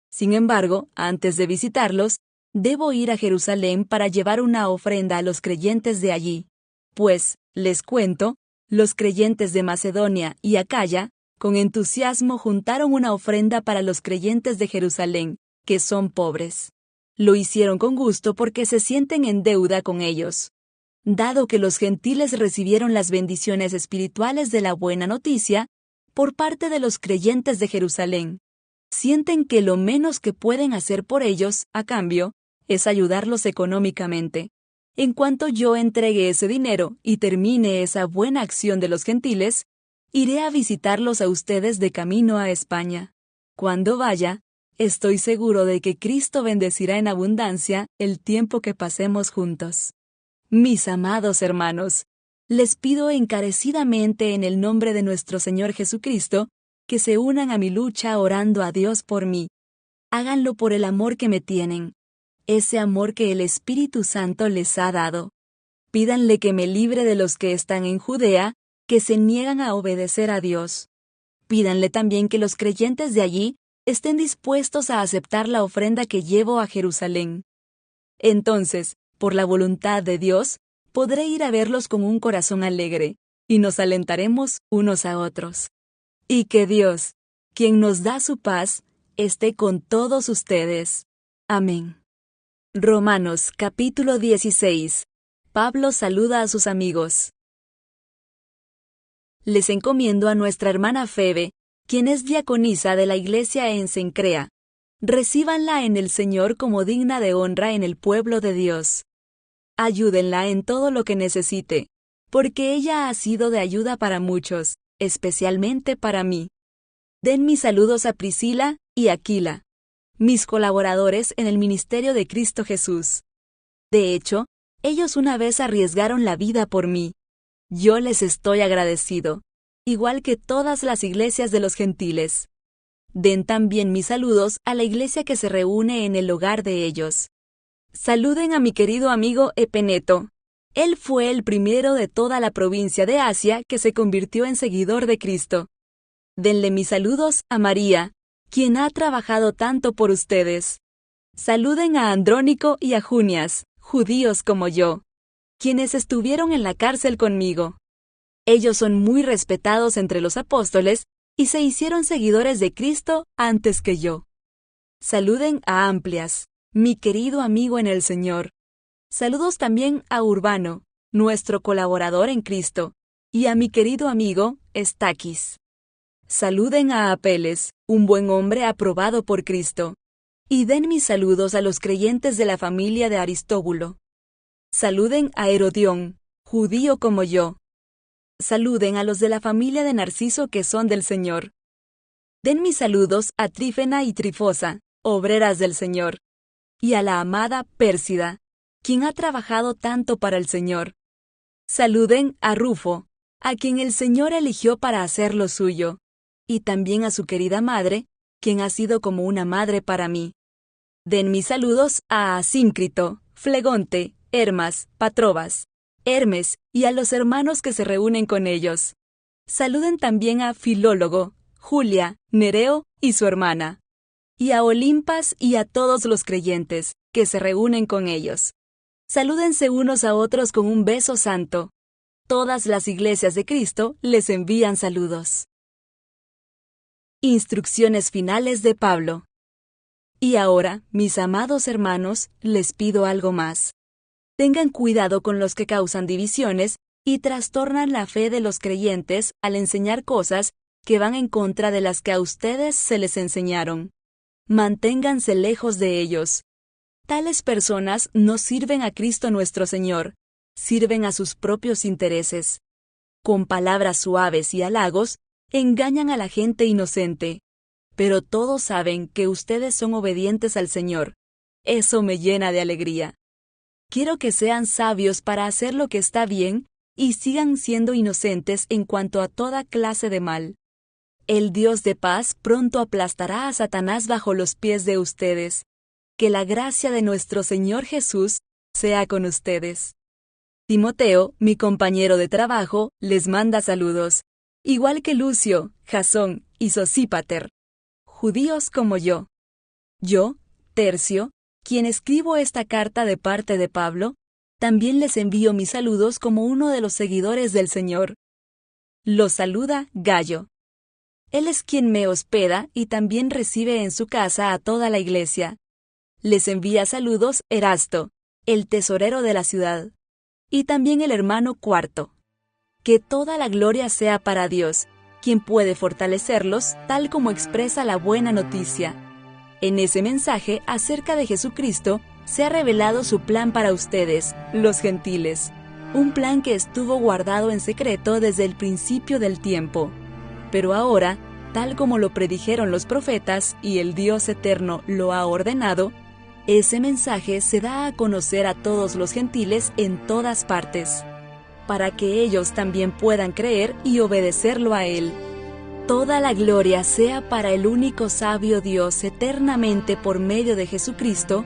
Sin embargo, antes de visitarlos, debo ir a Jerusalén para llevar una ofrenda a los creyentes de allí. Pues, les cuento, los creyentes de Macedonia y Acaya, con entusiasmo juntaron una ofrenda para los creyentes de Jerusalén, que son pobres. Lo hicieron con gusto porque se sienten en deuda con ellos. Dado que los gentiles recibieron las bendiciones espirituales de la buena noticia por parte de los creyentes de Jerusalén, sienten que lo menos que pueden hacer por ellos, a cambio, es ayudarlos económicamente. En cuanto yo entregue ese dinero y termine esa buena acción de los gentiles, iré a visitarlos a ustedes de camino a España. Cuando vaya, estoy seguro de que Cristo bendecirá en abundancia el tiempo que pasemos juntos. Mis amados hermanos, les pido encarecidamente en el nombre de nuestro Señor Jesucristo que se unan a mi lucha orando a Dios por mí. Háganlo por el amor que me tienen, ese amor que el Espíritu Santo les ha dado. Pídanle que me libre de los que están en Judea, que se niegan a obedecer a Dios. Pídanle también que los creyentes de allí estén dispuestos a aceptar la ofrenda que llevo a Jerusalén. Entonces, por la voluntad de Dios, podré ir a verlos con un corazón alegre, y nos alentaremos unos a otros. Y que Dios, quien nos da su paz, esté con todos ustedes. Amén. Romanos capítulo 16. Pablo saluda a sus amigos. Les encomiendo a nuestra hermana Febe, quien es diaconisa de la iglesia en Cencrea. Recíbanla en el Señor como digna de honra en el pueblo de Dios. Ayúdenla en todo lo que necesite, porque ella ha sido de ayuda para muchos, especialmente para mí. Den mis saludos a Priscila y Aquila. mis colaboradores en el ministerio de Cristo Jesús. De hecho, ellos una vez arriesgaron la vida por mí. Yo les estoy agradecido, igual que todas las iglesias de los gentiles. Den también mis saludos a la iglesia que se reúne en el hogar de ellos. Saluden a mi querido amigo Epeneto. Él fue el primero de toda la provincia de Asia que se convirtió en seguidor de Cristo. Denle mis saludos a María, quien ha trabajado tanto por ustedes. Saluden a Andrónico y a Junias, judíos como yo, quienes estuvieron en la cárcel conmigo. Ellos son muy respetados entre los apóstoles y se hicieron seguidores de Cristo antes que yo. Saluden a Amplias, mi querido amigo en el Señor. Saludos también a Urbano, nuestro colaborador en Cristo, y a mi querido amigo Estaquis. Saluden a Apeles, un buen hombre aprobado por Cristo. Y den mis saludos a los creyentes de la familia de Aristóbulo. Saluden a Herodión, judío como yo. Saluden a los de la familia de Narciso que son del Señor. Den mis saludos a Trífena y Trifosa, obreras del Señor. Y a la amada Pérsida, quien ha trabajado tanto para el Señor. Saluden a Rufo, a quien el Señor eligió para hacer lo suyo, y también a su querida madre, quien ha sido como una madre para mí. Den mis saludos a Asíncrito, Flegonte, Hermas, Patrobas, Hermes y a los hermanos que se reúnen con ellos. Saluden también a Filólogo, Julia, Nereo y su hermana, y a Olimpas y a todos los creyentes que se reúnen con ellos. Salúdense unos a otros con un beso santo. Todas las iglesias de Cristo les envían saludos. Instrucciones finales de Pablo. Y ahora, mis amados hermanos, les pido algo más. Tengan cuidado con los que causan divisiones y trastornan la fe de los creyentes al enseñar cosas que van en contra de las que a ustedes se les enseñaron. Manténganse lejos de ellos. Tales personas no sirven a Cristo nuestro Señor, sirven a sus propios intereses. Con palabras suaves y halagos, engañan a la gente inocente. Pero todos saben que ustedes son obedientes al Señor. Eso me llena de alegría. Quiero que sean sabios para hacer lo que está bien y sigan siendo inocentes en cuanto a toda clase de mal. El Dios de paz pronto aplastará a Satanás bajo los pies de ustedes. Que la gracia de nuestro Señor Jesús sea con ustedes. Timoteo, mi compañero de trabajo, les manda saludos, igual que Lucio, Jasón y Sosípater, judíos como yo. Yo, Tercio, quien escribo esta carta de parte de Pablo, también les envío mis saludos como uno de los seguidores del Señor. Los saluda Gayo. Él es quien me hospeda y también recibe en su casa a toda la iglesia. Les envía saludos Erasto, el tesorero de la ciudad, y también el hermano Cuarto. Que toda la gloria sea para Dios, quien puede fortalecerlos tal como expresa la buena noticia. En ese mensaje acerca de Jesucristo se ha revelado su plan para ustedes, los gentiles, un plan que estuvo guardado en secreto desde el principio del tiempo. Pero ahora, tal como lo predijeron los profetas y el Dios eterno lo ha ordenado, ese mensaje se da a conocer a todos los gentiles en todas partes, para que ellos también puedan creer y obedecerlo a Él. Toda la gloria sea para el único sabio Dios eternamente por medio de Jesucristo,